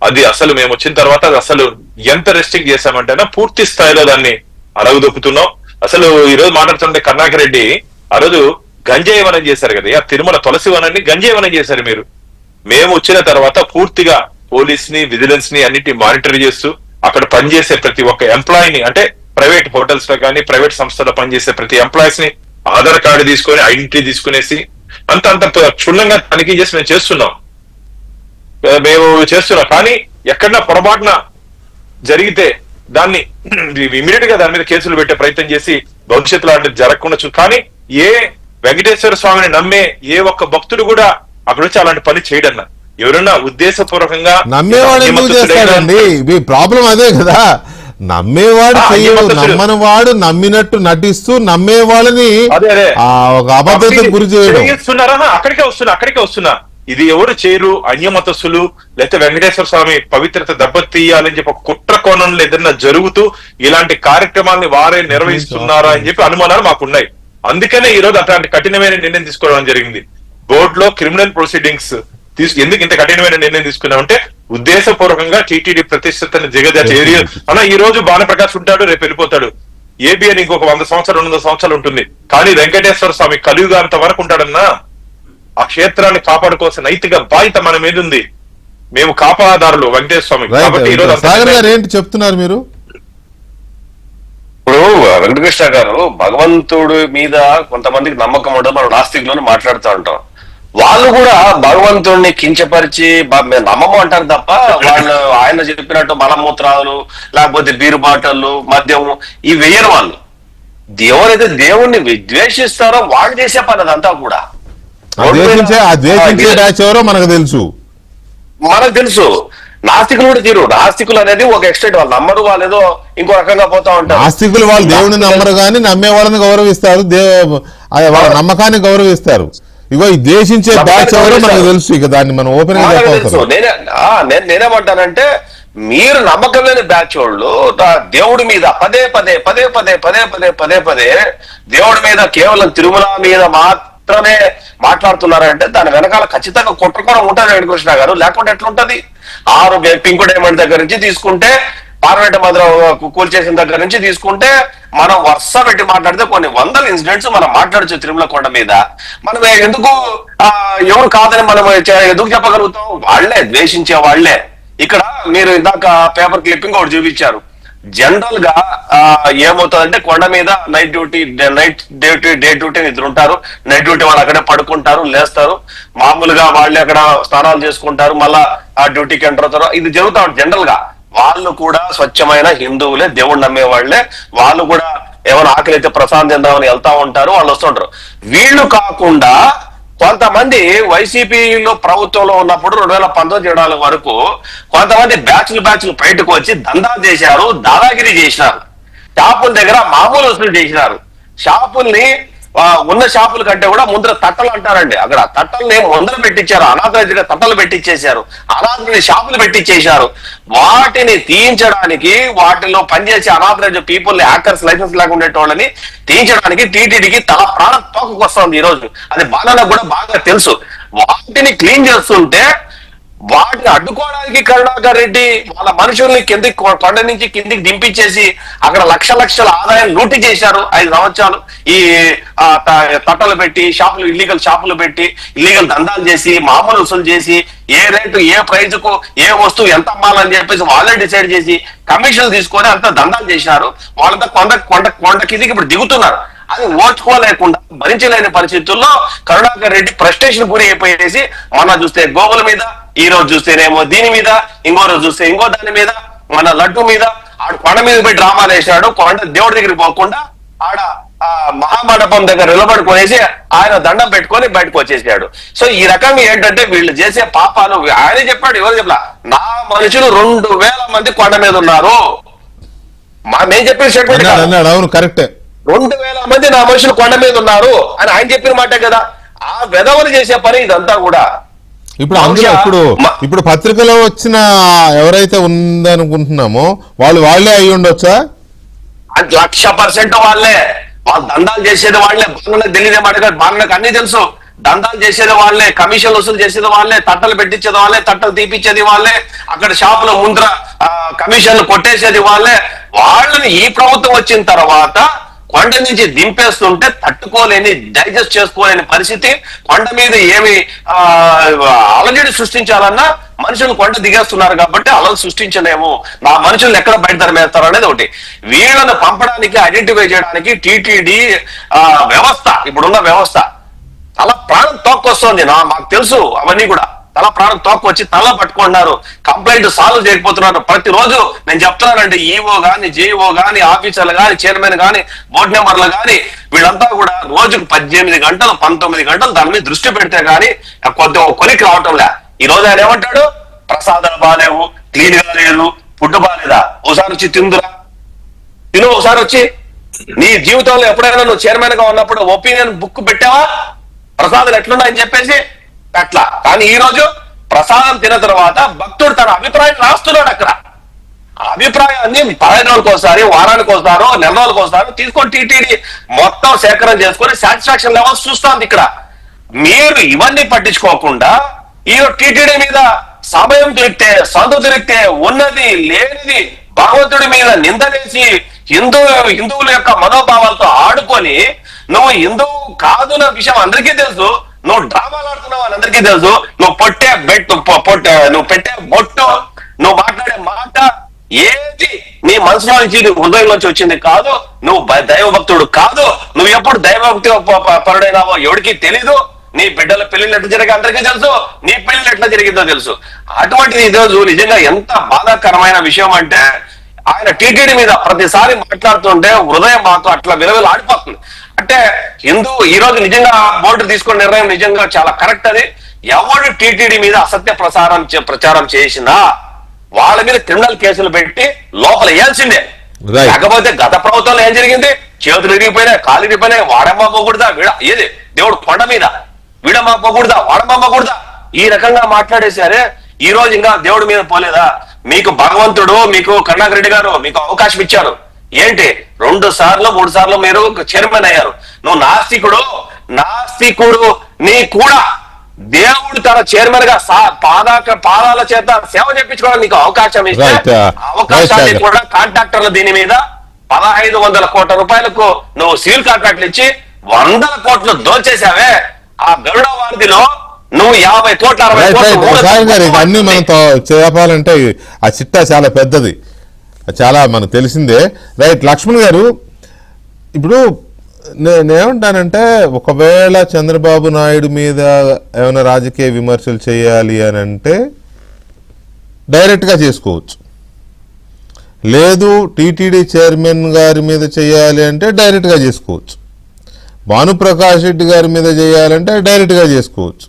అది అసలు మేము వచ్చిన తర్వాత అది అసలు ఎంత రెస్ట్రిక్ట్ చేశామంటేనా పూర్తి స్థాయిలో దాన్ని అడగదొక్కుతున్నాం. అసలు ఈ రోజు మాట్లాడుతుంటే కరుణాకర్ రెడ్డి ఆ రోజు గంజాయి వనం చేశారు కదా, ఆ తిరుమల తులసి వనాన్ని గంజాయి వనం చేశారు మీరు. మేము వచ్చిన తర్వాత పూర్తిగా పోలీస్ ని, విజిలెన్స్ ని అన్నిటి మానిటర్ చేస్తూ అక్కడ పనిచేసే ప్రతి ఒక్క ఎంప్లాయీని, అంటే ప్రైవేట్ హోటల్స్ లో కానీ ప్రైవేట్ సంస్థలో పనిచేసే ప్రతి ఎంప్లాయీస్ ని ఆధార్ కార్డు తీసుకొని, ఐడెంటిటీ తీసుకునేసి అంత క్షుణ్ణంగా తనిఖీ చేసి మేము చేస్తున్నాం. కానీ ఎక్కడన్నా పొరపాటున జరిగితే దాన్ని ఇమీడియట్ గా దాని మీద కేసులు పెట్టే ప్రయత్నం చేసి భవిష్యత్తులో అంటే జరగకుండా కానీ ఏ వెంకటేశ్వర స్వామిని నమ్మే ఏ ఒక్క భక్తుడు కూడా అక్కడ వచ్చి అలాంటి పని చేయడన్నా. ఎవరైనా ఉద్దేశపూర్వకంగా నమ్మేవాడు ఎందుకు చేస్తాడండి? మీ ప్రాబ్లం అదే కదా. నమ్మేవాడు చెయ్యడు, నమ్మని వాడు నమ్మినట్టు నటిస్తూ నమ్మే వాళ్ళని ఒక అబద్ధతకు గురి చేయడం. అక్కడికే వస్తున్నా. ఇది ఎవరు చేయరు, అన్యమతస్సులు లేకపోతే వెంకటేశ్వర స్వామి పవిత్రత దెబ్బతీయాలని చెప్పి ఒక కుట్ర కోణంలో ఏదైనా జరుగుతూ ఇలాంటి కార్యక్రమాల్ని వారే నిర్వహిస్తున్నారా అని చెప్పి అనుమానాలు మాకున్నాయి. అందుకనే ఈ రోజు అట్లాంటి కఠినమైన నిర్ణయం తీసుకోవడం జరిగింది. బోర్డులో క్రిమినల్ ప్రొసీడింగ్స్ ఎందుకు ఇంత కఠినమైన నిర్ణయం తీసుకున్నామంటే ఉద్దేశపూర్వకంగా టీటీడీ ప్రతిష్టతను దిగజార్చే ఏరియా అలా. ఈ రోజు భానుప్రకాష్ ఉంటాడు, రేపు వెళ్ళిపోతాడు. ఏబి అని ఇంకొక 100 సంవత్సరాలు 200 సంవత్సరాలు ఉంటుంది. కానీ వెంకటేశ్వర స్వామి కలియుగాంత వరకు ఉంటాడన్నా. ఆ క్షేత్రాన్ని కాపాడుకోవాల్సిన నైతిక బాధ్యత మన మీద ఉంది. మేము కాపాదారులు వెంకటేశ్వర స్వామి. కాబట్టి ఈ రోజు ఏంటి చెప్తున్నారు మీరు? ఇప్పుడు వెంకటకృష్ణ గారు, భగవంతుడి మీద కొంతమందికి నమ్మకం ఉండదు, మనం నాస్తికులను మాట్లాడుతూ ఉంటాం. వాళ్ళు కూడా భగవంతుడిని కించపరిచి మేము నమ్మము అంటారు తప్ప వాళ్ళు ఆయన చెప్పినట్టు మలమూత్రాలు లేకపోతే బీరు బాటలు మద్యం ఇవి వేయరు. వాళ్ళు ఎవరైతే దేవుణ్ణి విద్వేషిస్తారో వాళ్ళు చేసే పని అదంతా కూడా. ఎవరో మనకు తెలుసు. నాస్తికులు కూడా తీరు. నాస్తికులు అనేది ఒక ఎక్స్టెంట్, వాళ్ళు నమ్మరు, వాళ్ళు ఏదో ఇంకో రకంగా పోతా ఉంటారు. నాస్తికులు వాళ్ళు దేవుడిని నమ్మరు కానీ నమ్మే వాళ్ళని గౌరవిస్తారు, వాళ్ళ నమ్మకాన్ని గౌరవిస్తారు. ఇగో ఈ ద్వేషించే బ్యాచ్ ఎవరో మనకు తెలుసు. ఇక దాన్ని మనం ఓపెన్ గా చెప్పవచ్చు. నేనేమంటానంటే మీరు నమ్మకం లేని బ్యాచ్ వాళ్ళు దేవుడి మీద పదే పదే పదే పదే పదే పదే పదే పదే దేవుడి మీద కేవలం తిరుమల మీద మాత్రమే మాట్లాడుతున్నారంటే దాని వెనకాల ఖచ్చితంగా కుట్రకోణం ఉంటుంది వెంకటకృష్ణ గారు. లేకుంటే ఎట్లుంటది? 6 పింకు డైమండ్ దగ్గర నుంచి తీసుకుంటే, పార్లమెంట్ మందిరం కూల్చేసిన దగ్గర నుంచి తీసుకుంటే, మనం వరుస పెట్టి మాట్లాడితే కొన్ని వందల ఇన్సిడెంట్స్ మనం మాట్లాడచ్చు తిరుమల కొండ మీద. మనం ఎందుకు ఎవరు కాదని మనం ఎందుకు చెప్పగలుగుతాం? వాళ్లే ద్వేషించే వాళ్లే. ఇక్కడ మీరు ఇందాక పేపర్ క్లిప్పింగ్ ఒకటి చూపించారు. జనరల్ గా ఏమవుతుందంటే కొండ మీద నైట్ డ్యూటీ డే డ్యూటీ ఇద్దరు ఉంటారు. నైట్ డ్యూటీ వాళ్ళు అక్కడే పడుకుంటారు, లేస్తారు, మామూలుగా వాళ్ళే అక్కడ స్నానాలు చేసుకుంటారు, మళ్ళా ఆ డ్యూటీకి ఎంటర్ అవుతారు. ఇది జరుగుతా ఉంటుంది జనరల్ గా. వాళ్ళు కూడా స్వచ్ఛమైన హిందువులే, దేవుడు నమ్మే వాళ్లే. వాళ్ళు కూడా ఏమైనా ఆకలి అయితే ప్రసాదం తిందామని వెళ్తా ఉంటారు, వాళ్ళు వస్తుంటారు. వీళ్ళు కాకుండా కొంతమంది వైసీపీలో ప్రభుత్వంలో ఉన్నప్పుడు 2019 వరకు కొంతమంది బ్యాచ్లు బయటకు వచ్చి దందా చేశారు, దాదాగిరి చేసినారు. షాపుల దగ్గర మామూలు వసూలు చేసినారు. షాపుల్ని ఉన్న షాపుల కంటే కూడా ముందర తట్టలు అంటారండి, అక్కడ తట్టల్ని ముందర పెట్టించారు. అనాథరైజ్గా తట్టలు పెట్టించేశారు, అనాథ షాపులు పెట్టించేశారు. వాటిని తీయించడానికి, వాటిలో పనిచేసే అనాథరైజ్ పీపుల్ హ్యాకర్స్ లైసెన్స్ లేకుండా ఉండేటోళ్ళని తీయించడానికి టీటీడీకి తల ప్రాణం తోకకొస్తుంది ఈ రోజు. అది బాలనకు కూడా బాగా తెలుసు. వాటిని క్లీన్ చేస్తుంటే వాటిని అడ్డుకోవడానికి కరుణాకర్ రెడ్డి వాళ్ళ మనుషుల్ని కిందికి కొండ నుంచి కిందికి దింపించేసి అక్కడ లక్షల ఆదాయం లూటి చేశారు 5 సంవత్సరాలు. ఈ తట్టలు పెట్టి షాపులు, ఇల్లీగల్ షాపులు పెట్టి ఇల్లీగల్ దందాలు చేసి, మామూలు వసూలు చేసి, ఏ రేటు ఏ ప్రైజ్ కు ఏ వస్తువు ఎంత అమ్మాలని చెప్పేసి వాళ్ళే డిసైడ్ చేసి కమిషన్లు తీసుకొని అంత దందాలు చేసినారు. వాళ్ళంతా కొండ కిందికి ఇప్పుడు దిగుతున్నారు. అది ఓర్చుకోలేకుండా భరించలేని పరిస్థితుల్లో కరుణాకర్ రెడ్డి ఫ్రస్ట్రేషన్ గురి అయిపోయేసి మొన్న చూస్తే గోవుల మీద, ఈ రోజు చూస్తేనేమో దీని మీద, ఇంకో రోజు చూస్తే ఇంకో దాని మీద, మన లడ్డు మీద, ఆడు కొండ మీద పోయి డ్రామాలు వేసినాడు. కొండ దేవుడి దగ్గరికి పోకుండా ఆడ మహామండపం దగ్గర నిలబడుకునేసి ఆయన దండం పెట్టుకొని బయటకు వచ్చేసాడు. సో ఈ రకంగా ఏంటంటే వీళ్ళు చేసే పాపాలు ఆయనే చెప్పాడు, ఎవరు చెప్పలా, నా మనుషులు 2000 మంది కొండ మీద ఉన్నారు. నేను చెప్పిన స్టేట్మెంట్ అవును, కరెక్టే. 2000 మంది నా మనుషులు కొండ మీద ఉన్నారు అని ఆయన చెప్పిన మాటే కదా. ఆ వెధవలు చేసే పని ఇదంతా కూడా. ఇప్పుడు అందులో ఇప్పుడు పత్రికలో వచ్చిన ఎవరైతే ఉందనుకుంటున్నామో వాళ్ళే అయి ఉండొచ్చా? 100% వాళ్ళే. వాళ్ళు దందాలు చేసేది వాళ్ళే. బాలనకు తెలియదే మాట కాదు, బాలనకు అన్ని తెలుసు. దందాలు చేసేది వాళ్ళే, కమిషన్ వసూలు చేసేది వాళ్ళే, తట్టలు పెట్టించేది వాళ్ళే, తట్టలు తీపిచ్చేది వాళ్ళే, అక్కడ షాపులో ముందర కమిషన్లు కొట్టేసేది వాళ్ళే. వాళ్ళని ఈ ప్రభుత్వం వచ్చిన తర్వాత కొండ నుంచి దింపేస్తుంటే తట్టుకోలేని, డైజెస్ట్ చేసుకోలేని పరిస్థితి. కొండ మీద ఏమి అలజడి సృష్టించాలన్నా మనుషులు కొండ దిగేస్తున్నారు కాబట్టి అలలు సృష్టించలేము, నా మనుషులను ఎక్కడ బయట తరమేస్తారు అనేది ఒకటి. వీళ్ళను పంపడానికి, ఐడెంటిఫై చేయడానికి టీటీడీ వ్యవస్థ, ఇప్పుడున్న వ్యవస్థ చాలా ప్రాణం తోక్కొస్తుంది. మాకు తెలుసు అవన్నీ కూడా. తల ప్రాణం తోక్కొచ్చి తల పట్టుకుంటున్నారు, కంప్లైంట్ సాల్వ్ చేయకపోతున్నారు. ప్రతిరోజు నేను చెప్తున్నానండి, ఈఓ గాని, జేఈఓ గాని, ఆఫీసర్లు గాని, చైర్మన్ గాని, బోర్డు మెంబర్లు గాని, వీళ్ళంతా కూడా రోజుకు 18 గంటలు 19 గంటలు దాని మీద దృష్టి పెడితే గానీ కొలికి రావటంలే. ఈ రోజు ఆయన ఏమంటాడు, ప్రసాదాలు బాగాలేవు, క్లీన్ గా లేదు, ఫుడ్ బాగాలేదా, ఒకసారి వచ్చి తిను ఒకసారి వచ్చి. నీ జీవితంలో ఎప్పుడైనా నువ్వు చైర్మన్ గా ఉన్నప్పుడు ఒపీనియన్ బుక్ పెట్టావా ప్రసాదాలు ఎట్లున్నాయని చెప్పేసి? అట్లా. కానీ ఈ రోజు ప్రసాదం తిన్న తర్వాత భక్తుడు తన అభిప్రాయం రాస్తున్నాడు. అక్కడ అభిప్రాయాన్ని 15 రోజులకు ఒకసారి, వారానికి ఒకసారో, నెల రోజులకు ఒకసారి తీసుకొని టీటీడీ మొత్తం సేకరణ చేసుకొని సాటిస్ఫాక్షన్ లెవెల్స్ చూస్తాంది. ఇక్కడ మీరు ఇవన్నీ పట్టించుకోకుండా ఈ టీటీడీ మీద సమయం దొరికితే, సందు దొరికితే, ఉన్నది లేనిది భగవంతుడి మీద నిందలేసి హిందువుల యొక్క మనోభావాలతో ఆడుకొని, నువ్వు హిందువు కాదున్న విషయం అందరికీ తెలుసు, నువ్వు డ్రామాలు ఆడుతున్నావు అని అందరికీ తెలుసు, నువ్వు నువ్వు పెట్టే బొట్టు, నువ్వు మాట్లాడే మాట ఏది నీ మనసులో నుంచి, హృదయంలోంచి వచ్చింది కాదు. నువ్వు దైవభక్తుడు కాదు. నువ్వు ఎప్పుడు దైవభక్తి పరుడైనావో ఎవరికి తెలీదు. నీ బిడ్డల పెళ్లిళ్ళు ఎట్లా జరిగే అందరికీ తెలుసు, నీ పెళ్లి ఎట్లా జరిగిందో తెలుసు. అటువంటిది ఈరోజు నిజంగా ఎంత బాధాకరమైన విషయం అంటే ఆయన టీటీడీ మీద ప్రతిసారి మాట్లాడుతుంటే హృదయం మాకు అట్లా విలువలు ఆడిపోతుంది. అంటే ఈ రోజు నిజంగా బోర్డు తీసుకున్న నిర్ణయం నిజంగా చాలా కరెక్ట్. అది ఎవరు టీటీడీ మీద అసత్య ప్రచారం చేసినా వాళ్ళ మీద క్రిమినల్ కేసులు పెట్టి లోపల వేయాల్సిందే. కాకపోతే గత ప్రభుత్వంలో ఏం జరిగింది, చేతులు ఇరిగిపోయినాయి, కాలు ఇరిగిపోయినాయి, వాడమ్మ పోకూడదా ఏది దేవుడు కొండ మీద వీడమ్మ పోకూడదా వాడమ్మ పోకూడదా ఈ రకంగా మాట్లాడేశారే. ఈ రోజు ఇంకా దేవుడి మీద పోలేదా? మీకు భగవంతుడు, మీకు కరుణాకర్ రెడ్డి గారు మీకు అవకాశం ఇచ్చారు. ఏంటి 2 సార్లు 3 సార్లు మీరు చైర్మన్ అయ్యారు. నువ్వు నాస్తికుడు నీ కూడా దేవుడు తన చైర్మన్ గా పాదాల చేత సేవ చేయించుకోవడానికి నీకు అవకాశం ఇస్తే అవకాశాన్ని కూడా కాంట్రాక్టర్లు దీని మీద 1500 కోట్ల రూపాయలకు నువ్వు సివిల్ కాంట్రాక్ట్లు ఇచ్చి 100 కోట్లు దోచేసావే. ఆ గరుడ వారధిలో నువ్వు 50 కోట్ల 60 కోట్లు అన్ని మనం చెప్పాలంటే ఆ చిట్టా చాలా పెద్దది, చాలా మనకు తెలిసిందే. రైట్ లక్ష్మణ్ గారు, ఇప్పుడు నేనేమంటానంటే ఒకవేళ చంద్రబాబు నాయుడు మీద ఏమైనా రాజకీయ విమర్శలు చేయాలి అని అంటే డైరెక్ట్గా చేసుకోవచ్చు, లేదు టీటీడీ చైర్మన్ గారి మీద చేయాలి అంటే డైరెక్ట్గా చేసుకోవచ్చు, భానుప్రకాష్ రెడ్డి గారి మీద చేయాలంటే డైరెక్ట్గా చేసుకోవచ్చు,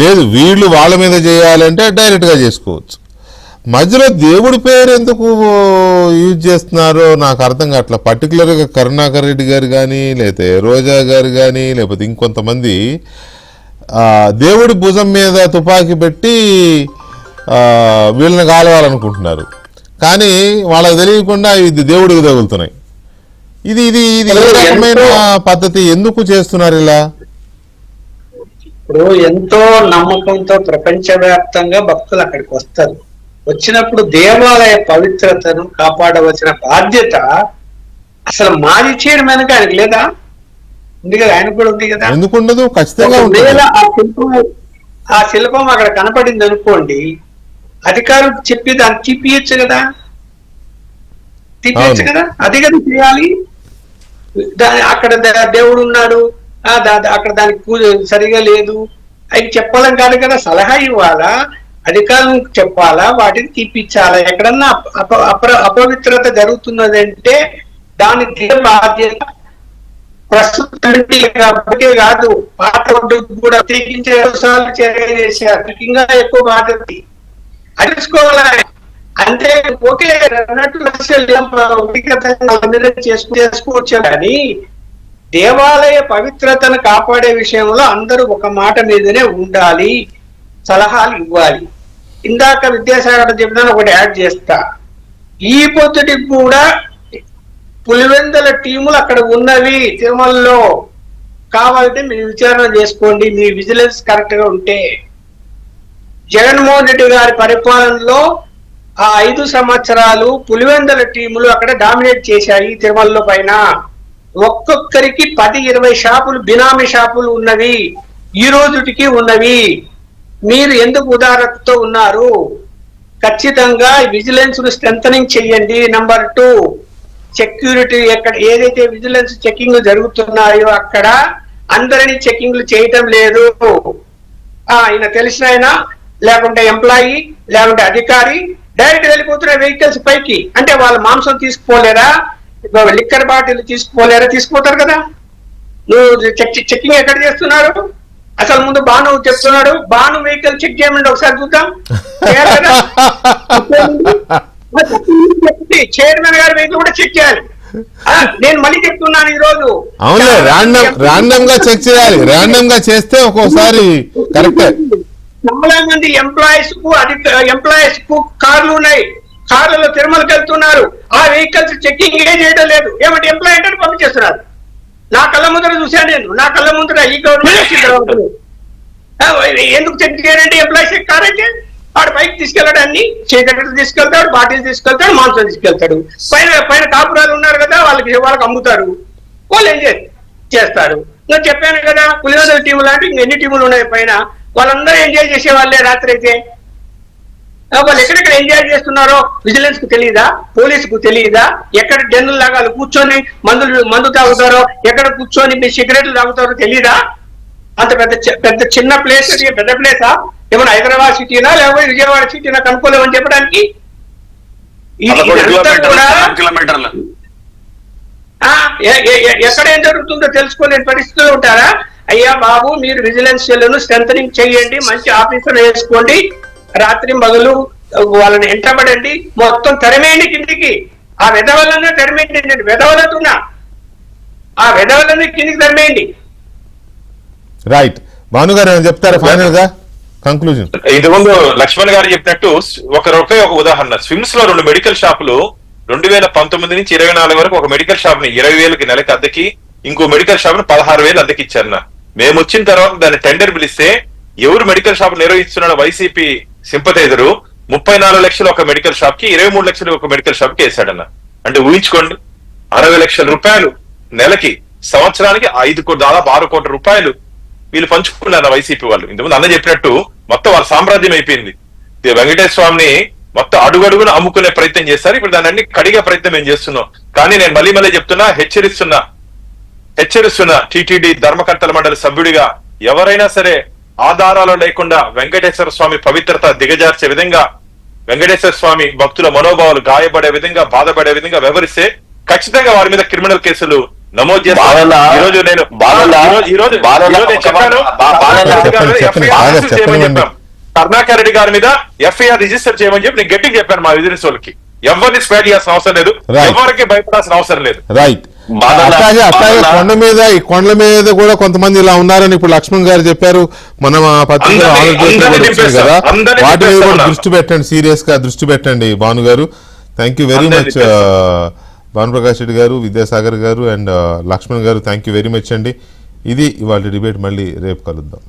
లేదు వీళ్ళు వాళ్ళ మీద చేయాలంటే డైరెక్ట్గా చేసుకోవచ్చు. మధ్యలో దేవుడి పేరు ఎందుకు యూజ్ చేస్తున్నారో నాకు అర్థం కావట్లా. పర్టికులర్గా కరుణాకర్ రెడ్డి గారు కానీ లేకపోతే రోజా గారు కానీ లేకపోతే ఇంకొంతమంది దేవుడి భుజం మీద తుపాకీ పెట్టి వీళ్ళని కాలవాలనుకుంటున్నారు, కానీ వాళ్ళకి తెలియకుండా ఇది దేవుడికి తగులుతున్నాయి. ఇది ఇది ఇది ఏ రకమైన పద్ధతి? ఎందుకు చేస్తున్నారు ఇలా? ఇప్పుడు ఎంతో నమ్మకంతో ప్రపంచవ్యాప్తంగా భక్తులు అక్కడికి వస్తారు. వచ్చినప్పుడు దేవాలయ పవిత్రతను కాపాడవలసిన బాధ్యత అసలు మాజీ చైర్మన్ గా ఆయనకు లేదా? ఉంది కదా, ఆయనకు కూడా ఉంది కదా. ఎందుకు ఉండదు? ఖచ్చితంగా ఆ శిల్పం అక్కడ కనపడింది అనుకోండి, అధికారులు చెప్పి దాన్ని తీపియచ్చు కదా, తీపియచ్చు కదా, అది కదా చేయాలి. అక్కడ దేవుడు ఉన్నాడు, అక్కడ దానికి పూజ సరిగా లేదు అది చెప్పాలని కాదు కదా, సలహా ఇవ్వాలా, అధికారులకు చెప్పాలా, వాటిని తీపిచ్చాలా. ఎక్కడన్నా అపవిత్రత జరుగుతున్నదంటే దాని బాధ్యత ప్రస్తుతానికి కాదు, పాత కూడా ప్రత్యేకించే చర్య చేశారు, ముఖ్యంగా ఎక్కువ బాధ్యత అది తీసుకోవాలి. అంటే ఓకే చేసుకోవచ్చు, కానీ దేవాలయ పవిత్రతను కాపాడే విషయంలో అందరూ ఒక మాట మీదనే ఉండాలి, సలహాలు ఇవ్వాలి. ఇందాక విద్యాసాగర్ చెప్పిన ఒకటి యాడ్ చేస్తా, ఈ పొద్దుటికి కూడా పులివెందుల టీములు అక్కడ ఉన్నవి తిరుమలలో. కావాలంటే మీరు విచారణ చేసుకోండి, మీ విజిలెన్స్ కరెక్ట్ గా ఉంటే. జగన్మోహన్ రెడ్డి గారి పరిపాలనలో ఆ 5 సంవత్సరాలు పులివెందుల టీములు అక్కడ డామినేట్ చేశాయి తిరుమలలో పైన. ఒక్కొక్కరికి 10-20 షాపులు బినామీ షాపులు ఉన్నవి, ఈ రోజుటికి ఉన్నవి. మీరు ఎందుకు ఉదారతతో ఉన్నారు? ఖచ్చితంగా విజిలెన్స్ ను స్ట్రెంథనింగ్ చెయ్యండి. నంబర్ 2, సెక్యూరిటీ ఎక్కడ ఏదైతే విజిలెన్స్ చెకింగ్ జరుగుతున్నాయో అక్కడ అందరినీ చెకింగ్లు చేయటం లేదు. ఆయన తెలిసిన ఆయన లేకుంటే ఎంప్లాయీ లేకుంటే అధికారి డైరెక్ట్ వెళ్ళిపోతున్న వెహికల్స్ పైకి. అంటే వాళ్ళ మాంసం తీసుకుపోలేరా, లిక్కర్ బాటిల్ తీసుకుపోలేరా? తీసుకుపోతారు కదా. నువ్వు చెకింగ్ ఎక్కడ చేస్తున్నారు? అసలు ముందు బాను చెప్తున్నాడు, బాను వెహికల్ చెక్ చేయమండి ఒకసారి చూద్దాం. చైర్మన్ గారి వెహికల్ కూడా చెక్ చేయాలి. నేను మళ్ళీ చెప్తున్నాను ఈ రోజు. అవునులే, ర్యాండమ్ గా చెక్ చేయాలి. ర్యాండమ్ గా చేస్తే ఒక్కోసారి కరెక్ట్. చాలా మంది ఎంప్లాయీస్ కు కార్లు ఉన్నాయి, కార్లలో తిరుమలకి వెళ్తున్నారు, ఆ వెహికల్స్ చెకింగ్ ఏ చేయడం లేదు. ఏమంటే ఎంప్లాయీ అంటే పంపించేస్తున్నారు. నా కళ్ళ ముందర చూశాను నేను, నా కళ్ళ ముందర ఈ గవర్నమెంట్ వచ్చిన తర్వాత ఎందుకు చెక్ చేయాలంటే ఎంప్లాయీస్ కార్ అయితే వాడు బైక్ తీసుకెళ్ళడాన్ని చీకటి తీసుకెళ్తాడు, బాటిల్ తీసుకెళ్తాడు, మాంసం తీసుకెళ్తాడు. పైన కాపురాలు ఉన్నారు కదా, వాళ్ళకి అమ్ముతారు, వాళ్ళు ఏం చేస్తారు. నేను చెప్పాను కదా, పులివెందుల టీములు అంటే ఎన్ని టీములు ఉన్నాయి పైన, వాళ్ళందరూ ఎంజాయ్ చేసే వాళ్ళే. రాత్రి అయితే వాళ్ళు ఎక్కడెక్కడ ఎంజాయ్ చేస్తున్నారో విజిలెన్స్ కు తెలియదా, పోలీసుకు తెలియదా? ఎక్కడ డెన్నులు లాగా కూర్చొని మందు తాగుతారో, ఎక్కడ కూర్చొని మీ సిగరెట్లు తాగుతారో తెలియదా? అంత పెద్ద చిన్న ప్లేస్, పెద్ద ప్లేసా? ఏమన్నా హైదరాబాద్ సిటీనా లేకపోతే విజయవాడ సిటీనా కనుక్కోలేమని చెప్పడానికి? 11 కిలోమీటర్లు ఎక్కడ ఏం జరుగుతుందో తెలుసుకోలేని పరిస్థితిలో ఉంటారా? అయ్యా బాబు, మీరు విజిలెన్స్ సెల్ను స్ట్రెంథనింగ్ చేయండి, మంచి ఆఫీసర్ వేసుకోండి, రాత్రి మగలు వాళ్ళని ఎంటబడండి, మొత్తం తరిమేయండి కిందికి. ఆ విధవలనే తరిమేయండి, విధవలతున్నా ఆ విధవలని కిందికి తరిమేయండి. రైట్. భానుగారు ఏమైనా చెప్తారా ఫైనల్ గా కంక్లూజన్? ఇంతకుముందు లక్ష్మణ్ గారు చెప్పినట్టు ఒకే ఒక ఉదాహరణ, స్విమ్స్ లో 2 మెడికల్ షాపులు 2019 నుంచి 24 వరకు ఒక మెడికల్ షాప్ ని 20,000కి నెలకి అద్దెకి, ఇంకో మెడికల్ షాప్ ని 16,000 అద్దెకి ఇచ్చారన్న. మేము వచ్చిన తర్వాత దాన్ని టెండర్ పిలిస్తే ఎవరు మెడికల్ షాప్ నిర్వహిస్తున్నాడో వైసీపీ సింపతైజరు 34 లక్షలు ఒక మెడికల్ షాప్ కి, 23 లక్షలు ఒక మెడికల్ షాప్ కి వేసాడన్న. అంటే ఊహించుకోండి, 60 లక్షల రూపాయలు నెలకి, సంవత్సరానికి 5 కోట్లు, దాదాపు 6 కోట్ల రూపాయలు వీళ్ళు పంచుకున్నారు వైసీపీ వాళ్ళు. ఇంతకుముందు అన్న చెప్పినట్టు మొత్తం వాళ్ళ సామ్రాజ్యం అయిపోయింది. వెంకటేశ్వర స్వామిని మొత్తం అడుగడుగున అమ్ముకునే ప్రయత్నం చేస్తారు. ఇప్పుడు దాన్ని అన్ని కడిగే ప్రయత్నం మేము చేస్తున్నాం. కానీ నేను మళ్ళీ చెప్తున్నా, హెచ్చరిస్తున్నా టిటిడి ధర్మకర్తల మండలి సభ్యుడిగా ఎవరైనా సరే ఆధారాలు లేకుండా వెంకటేశ్వర స్వామి పవిత్రత దిగజార్చే విధంగా, వెంకటేశ్వర స్వామి భక్తుల మనోభావాలు గాయపడే విధంగా, బాధపడే విధంగా వ్యవహరిస్తే ఖచ్చితంగా వారి మీద క్రిమినల్ కేసులు నమోదు చేస్తాను. ఈరోజు నేను కరుణాకర్ రెడ్డి గారి మీద ఎఫ్ఐఆర్ రిజిస్టర్ చేయమని చెప్పి నేను గట్టిగా చెప్పాను మా విజిలెన్స్ వాళ్ళకి. ఎవరిని స్పేర్ చేయాల్సిన అవసరం లేదు, ఎవరికి భయపడాల్సిన అవసరం లేదు. రైట్. అట్లాగే ఈ కొండల మీద కూడా కొంతమంది ఇలా ఉన్నారని ఇప్పుడు లక్ష్మణ్ గారు చెప్పారు. మనం ఆ పత్రికలో కదా, వాటి మీద కూడా దృష్టి పెట్టండి, సీరియస్ గా దృష్టి పెట్టండి భాను గారు. Thank you very much Bhanuprakash Reddy గారు, విద్యాసాగర్ గారు అండ్ లక్ష్మణ్ గారు. థ్యాంక్ యూ వెరీ మచ్ అండి. ఇది ఇవాళ డిబేట్. మళ్ళీ రేపు కలుద్దాం.